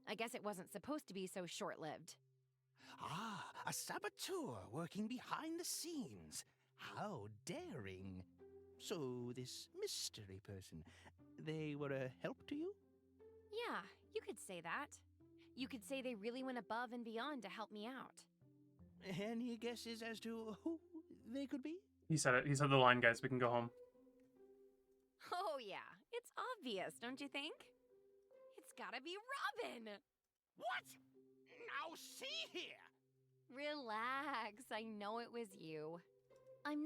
I guess it wasn't supposed to be so short-lived. Ah, a saboteur working behind the scenes. How daring. So, this mystery person, they were a help to you? Yeah, you could say that. You could say they really went above and beyond to help me out. Any guesses as to who they could be? He said it. He said the line, guys. We can go home. Oh yeah, it's obvious, don't you think? It's gotta be Robin! What? Now see here! Relax, I know it was you. I'm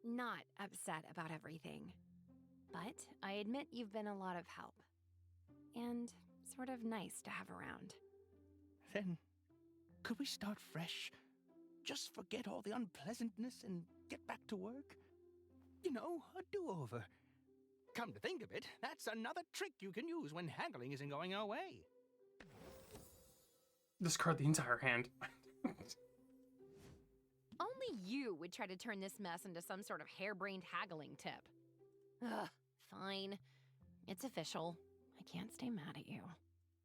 not upset about everything. But I admit you've been a lot of help. And sort of nice to have around. Then, could we start fresh? Just forget all the unpleasantness and get back to work? You know, a do-over. Come to think of it, that's another trick you can use when haggling isn't going your way. Discard the entire hand. Only you would try to turn this mess into some sort of harebrained haggling tip. Ugh, fine. It's official. I can't stay mad at you.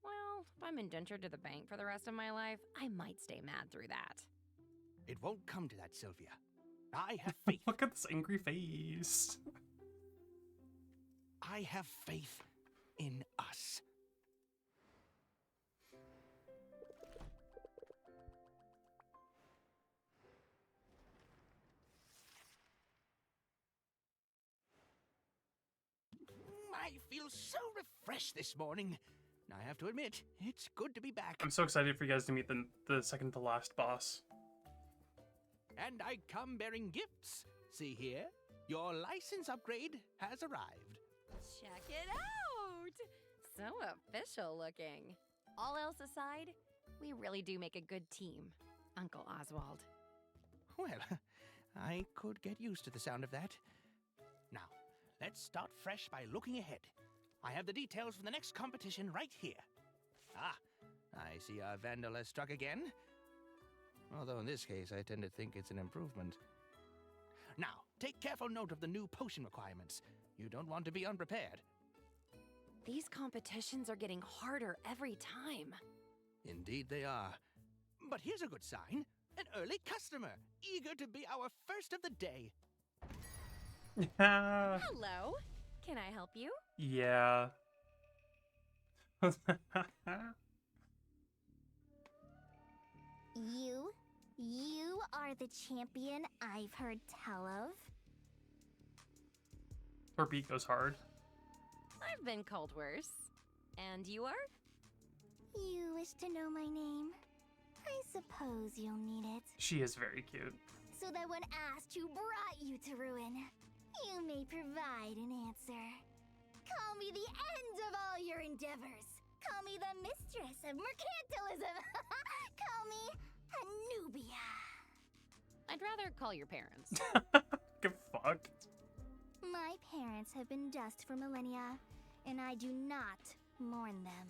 Well, if I'm indentured to the bank for the rest of my life, I might stay mad through that. It won't come to that, Sylvia. I have faith. Look at this angry face. I have faith in us. I feel so refreshed this morning. I have to admit, it's good to be back. I'm so excited for you guys to meet the second to last boss. And I come bearing gifts. See here, your license upgrade has arrived. Check it out! So official looking. All else aside, we really do make a good team, Uncle Oswald. Well, I could get used to the sound of that. Now, let's start fresh by looking ahead. I have the details for the next competition right here. Ah, I see our vandal has struck again. Although in this case, I tend to think it's an improvement. Now, take careful note of the new potion requirements. You don't want to be unprepared. These competitions are getting harder every time. Indeed they are. But here's a good sign. An early customer, eager to be our first of the day. Hello. Can I help you? Yeah. You are the champion I've heard tell of. Her beat goes hard. I've been called worse. And you are? You wish to know my name? I suppose you'll need it. She is very cute. So that when asked who brought you to ruin, you may provide an answer. Call me the end of all your endeavors. Call me the mistress of mercantilism. Call me Anubia. I'd rather call your parents. Get fucked. My parents have been dust for millennia, and I do not mourn them.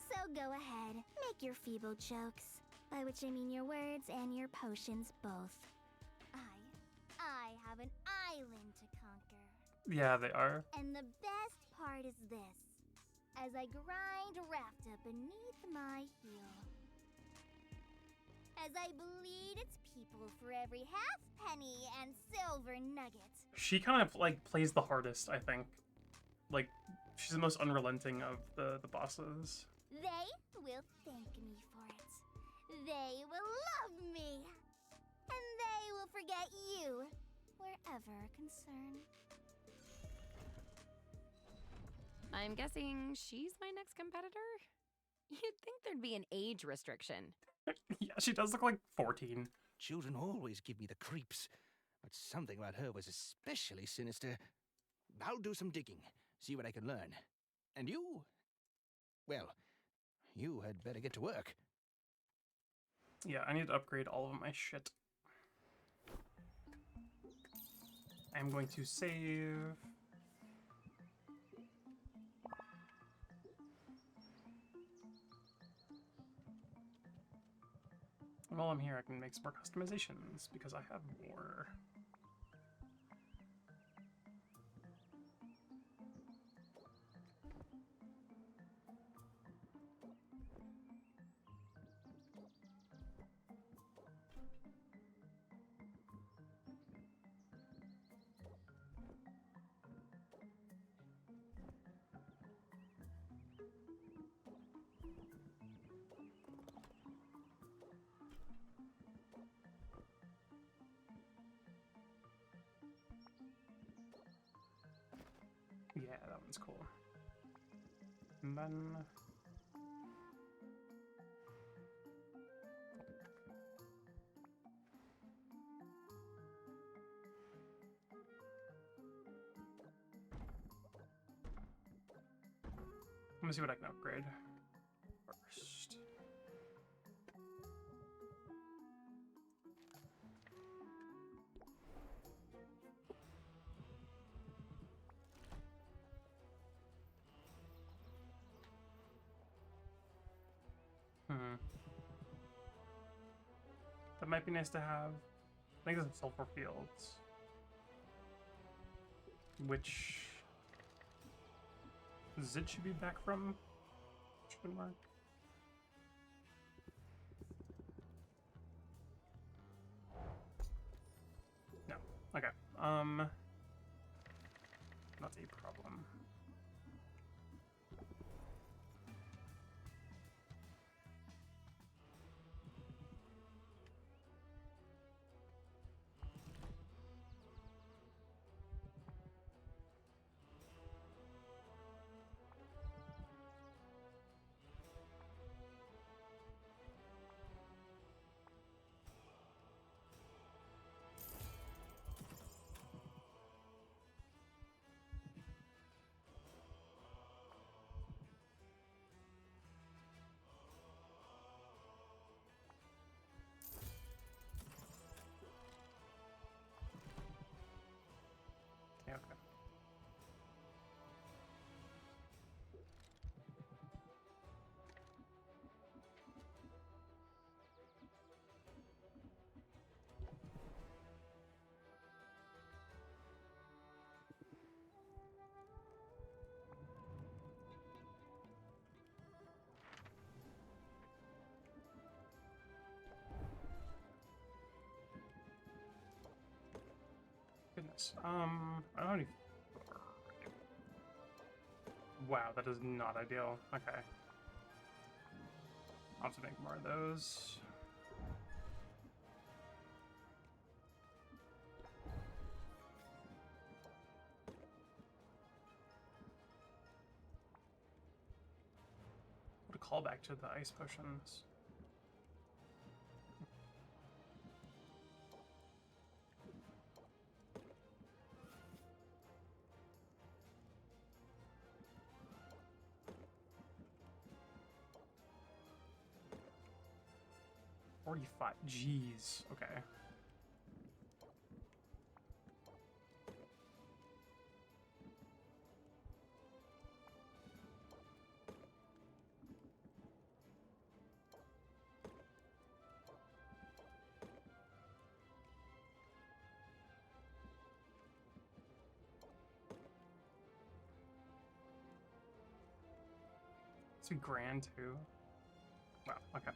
So go ahead, make your feeble jokes, by which I mean your words and your potions both. I have an island to conquer. Yeah, they are. And the best part is this. As I grind Rafta beneath my heel. As I bleed its people for every half penny and silver nugget. She kind of like plays the hardest, I think. Like, she's the most unrelenting of the bosses. They will thank me for it. They will love me. And they will forget you, wherever concerned. I'm guessing she's my next competitor? You'd think there'd be an age restriction. Yeah, she does look like 14. Children always give me the creeps, but something about her was especially sinister. I'll do some digging, see what I can learn. And you? Well, you had better get to work. Yeah, I need to upgrade all of my shit. I'm going to save. And while I'm here, I can make some more customizations because I have more. Yeah, that one's cool. And then... let me see what I can upgrade first. That might be nice to have. I think it's sulfur fields. Which Zid should be back from? Question mark. No. Okay. Not a problem. Yeah, okay. Goodness. I don't even... Wow, that is not ideal. Okay. I'll have to make more of those. What a callback to the ice potions. $45. Jeez. Okay. be grand too. Wow, okay.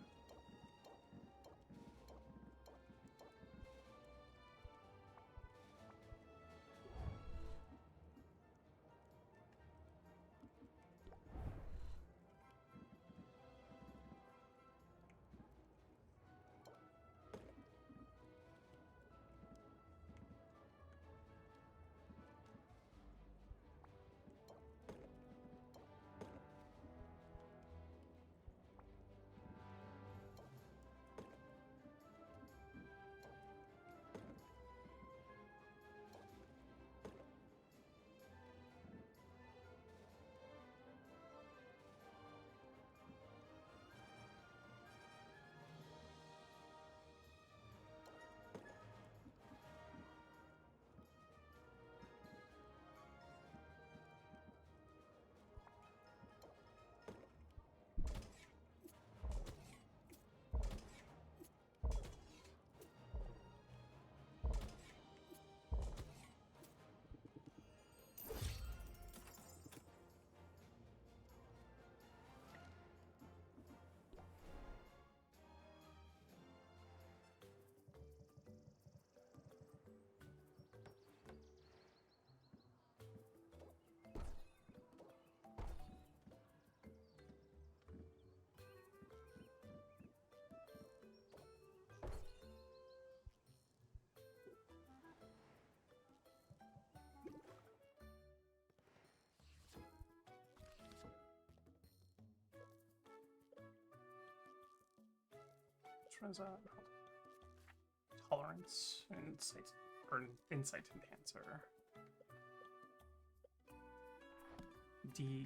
Which one is that? Tolerance, insight, or insight enhancer. D.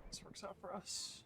This works out for us.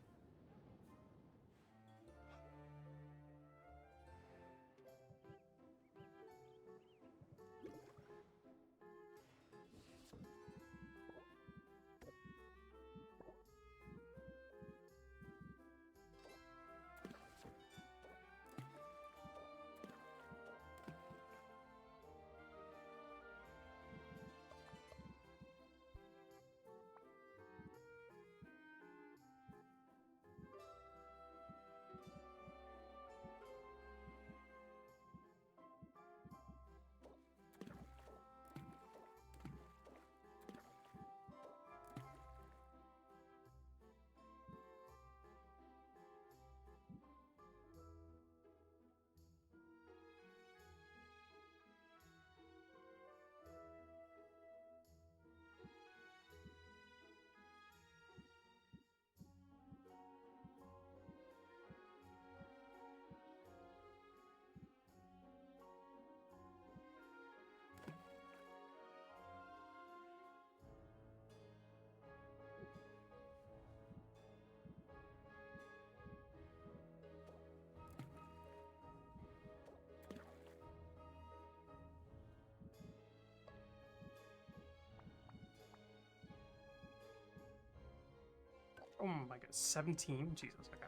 Oh my god, 17? Jesus, okay.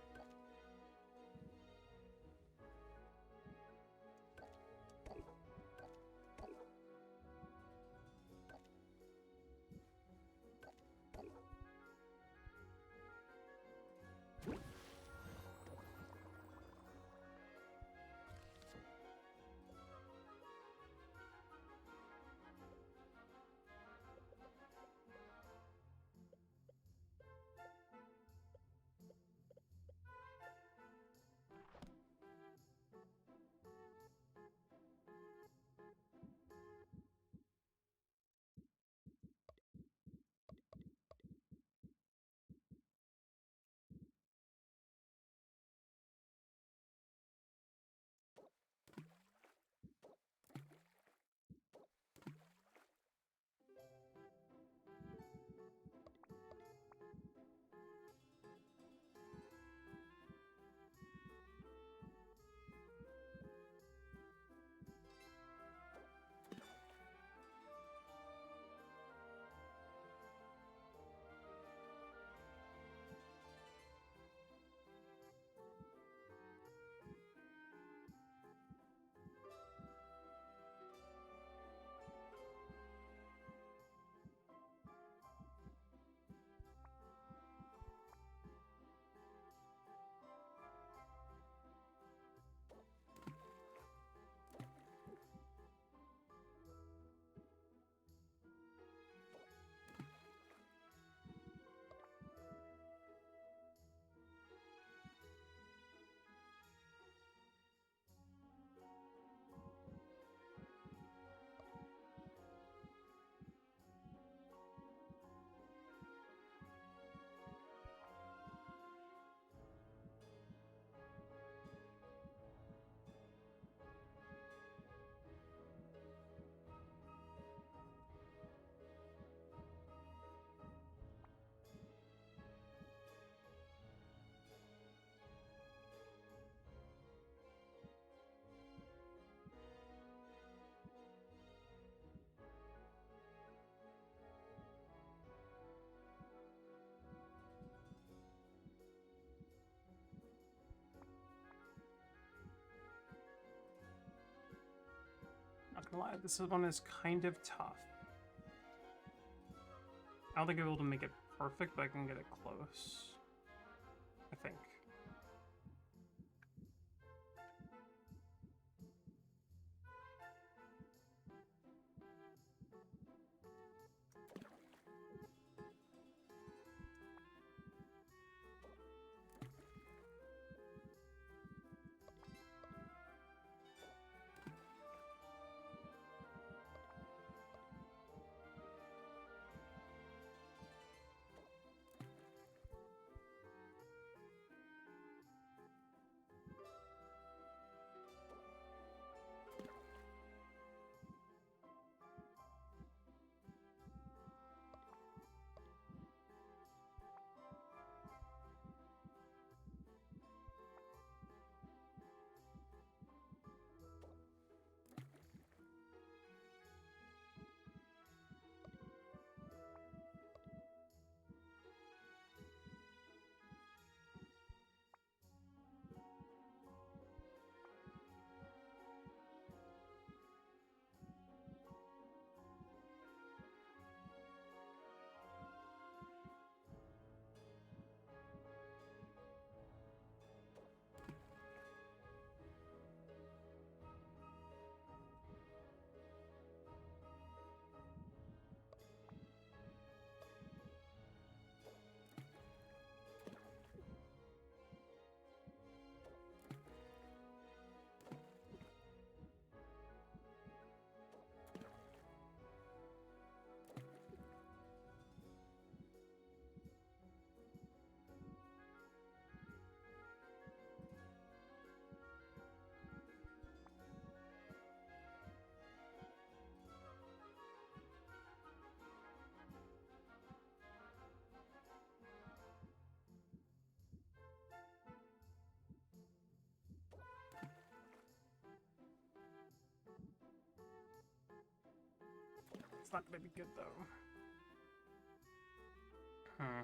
Not gonna lie, this one is kind of tough. I don't think I'll be able to make it perfect, but I can get it close. I think. It's not gonna be good though. Hmm.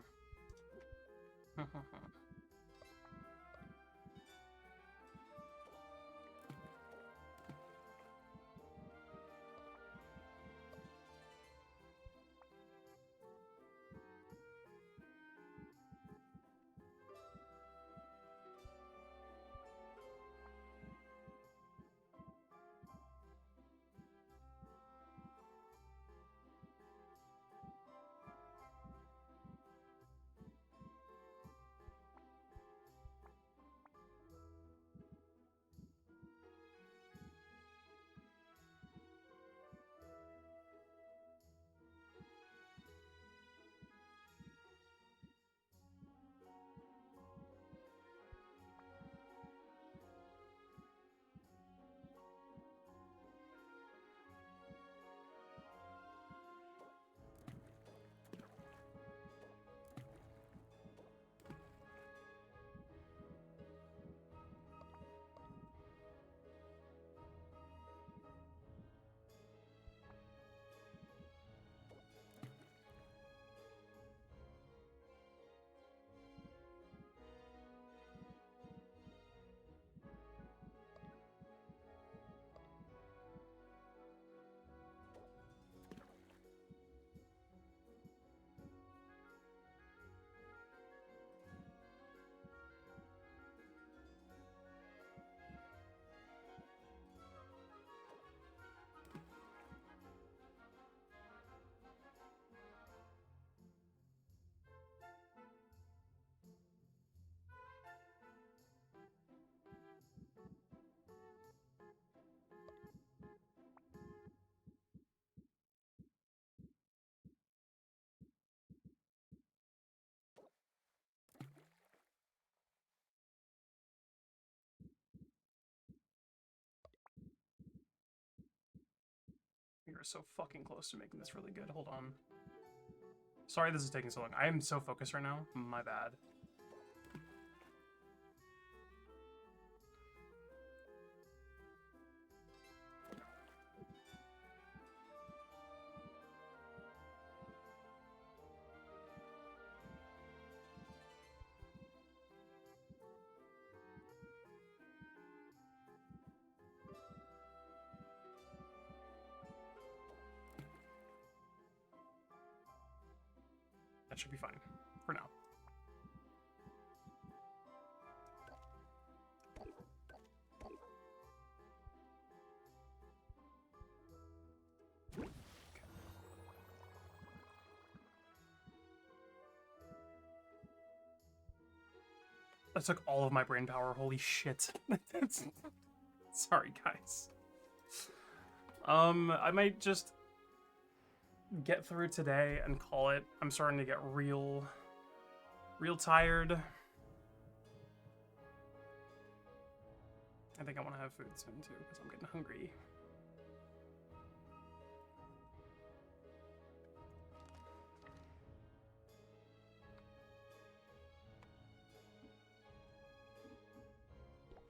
You're so fucking close to making this really good. Hold on. Sorry this is taking so long. I am so focused right now. My bad. That should be fine for now. That took all of my brain power. Holy shit. Sorry, guys. I might just get through today and call it. I'm starting to get real tired. I think I want to have food soon too because I'm getting hungry.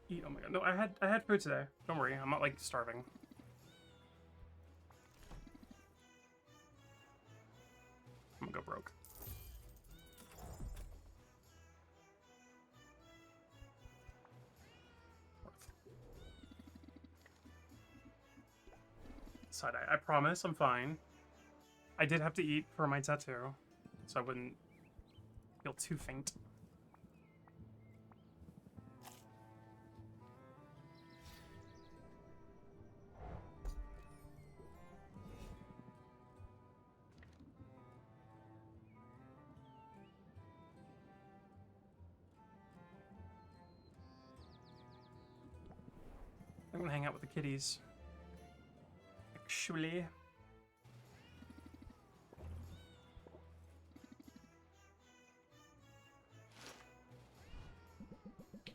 Eat. Oh my god. No, I had food today. Don't worry. I'm not like starving. I'm gonna go broke. Side eye. I promise I'm fine. I did have to eat for my tattoo, so I wouldn't feel too faint. I'm gonna hang out with the kitties. Actually.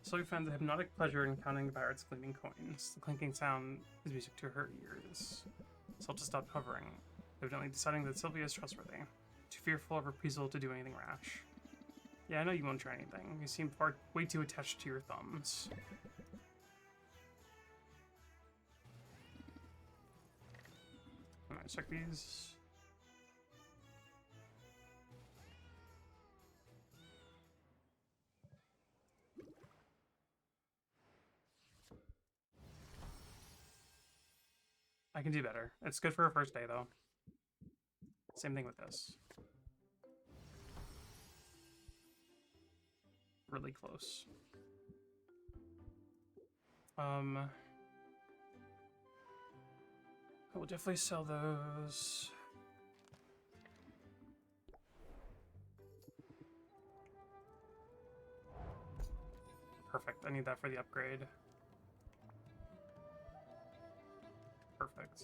So we found the hypnotic pleasure in counting the pirates' clinking coins. The clinking sound is music to her ears. Zelda stopped hovering, evidently deciding that Sylvia is trustworthy. Too fearful of reprisal to do anything rash. Yeah, I know you won't try anything. You seem way too attached to your thumbs. Alright, check these. I can do better. It's good for a first day, though. Same thing with this. Really close. I will definitely sell those. Perfect. I need that for the upgrade. Perfect.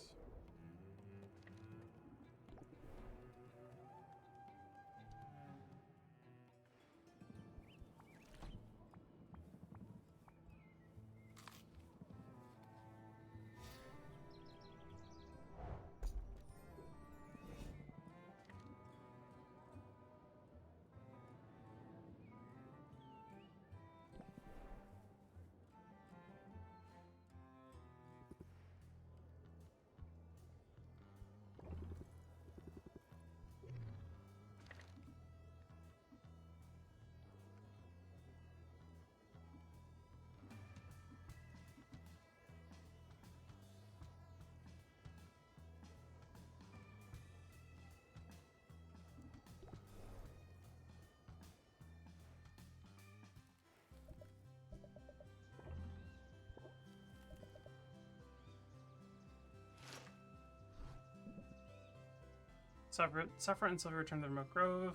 Saffron and Silver return to the Remote Grove.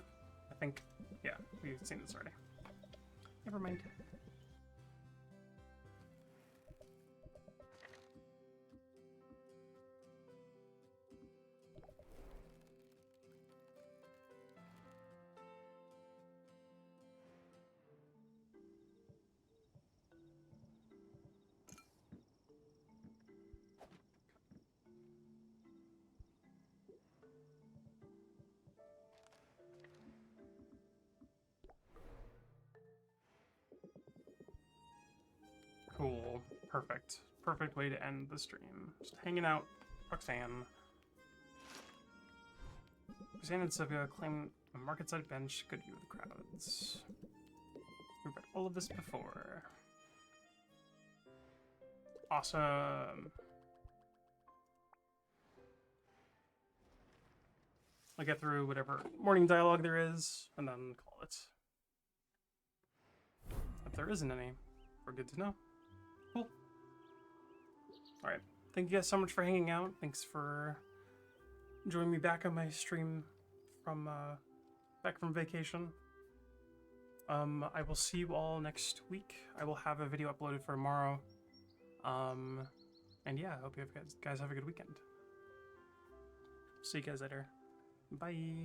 I think, yeah, we've seen this already. Never mind. Cool. Perfect. Perfect way to end the stream. Just hanging out. Roxanne. Roxanne and Sylvia claim a market side bench. Good view of the crowds. We've read all of this before. Awesome. I'll get through whatever morning dialogue there is, and then call it. If there isn't any, we're good to know. Cool. Alright. Thank you guys so much for hanging out. Thanks for joining me back on my stream from back from vacation. I will see you all next week. I will have a video uploaded for tomorrow. And yeah, I hope you guys have a good weekend. See you guys later. Bye.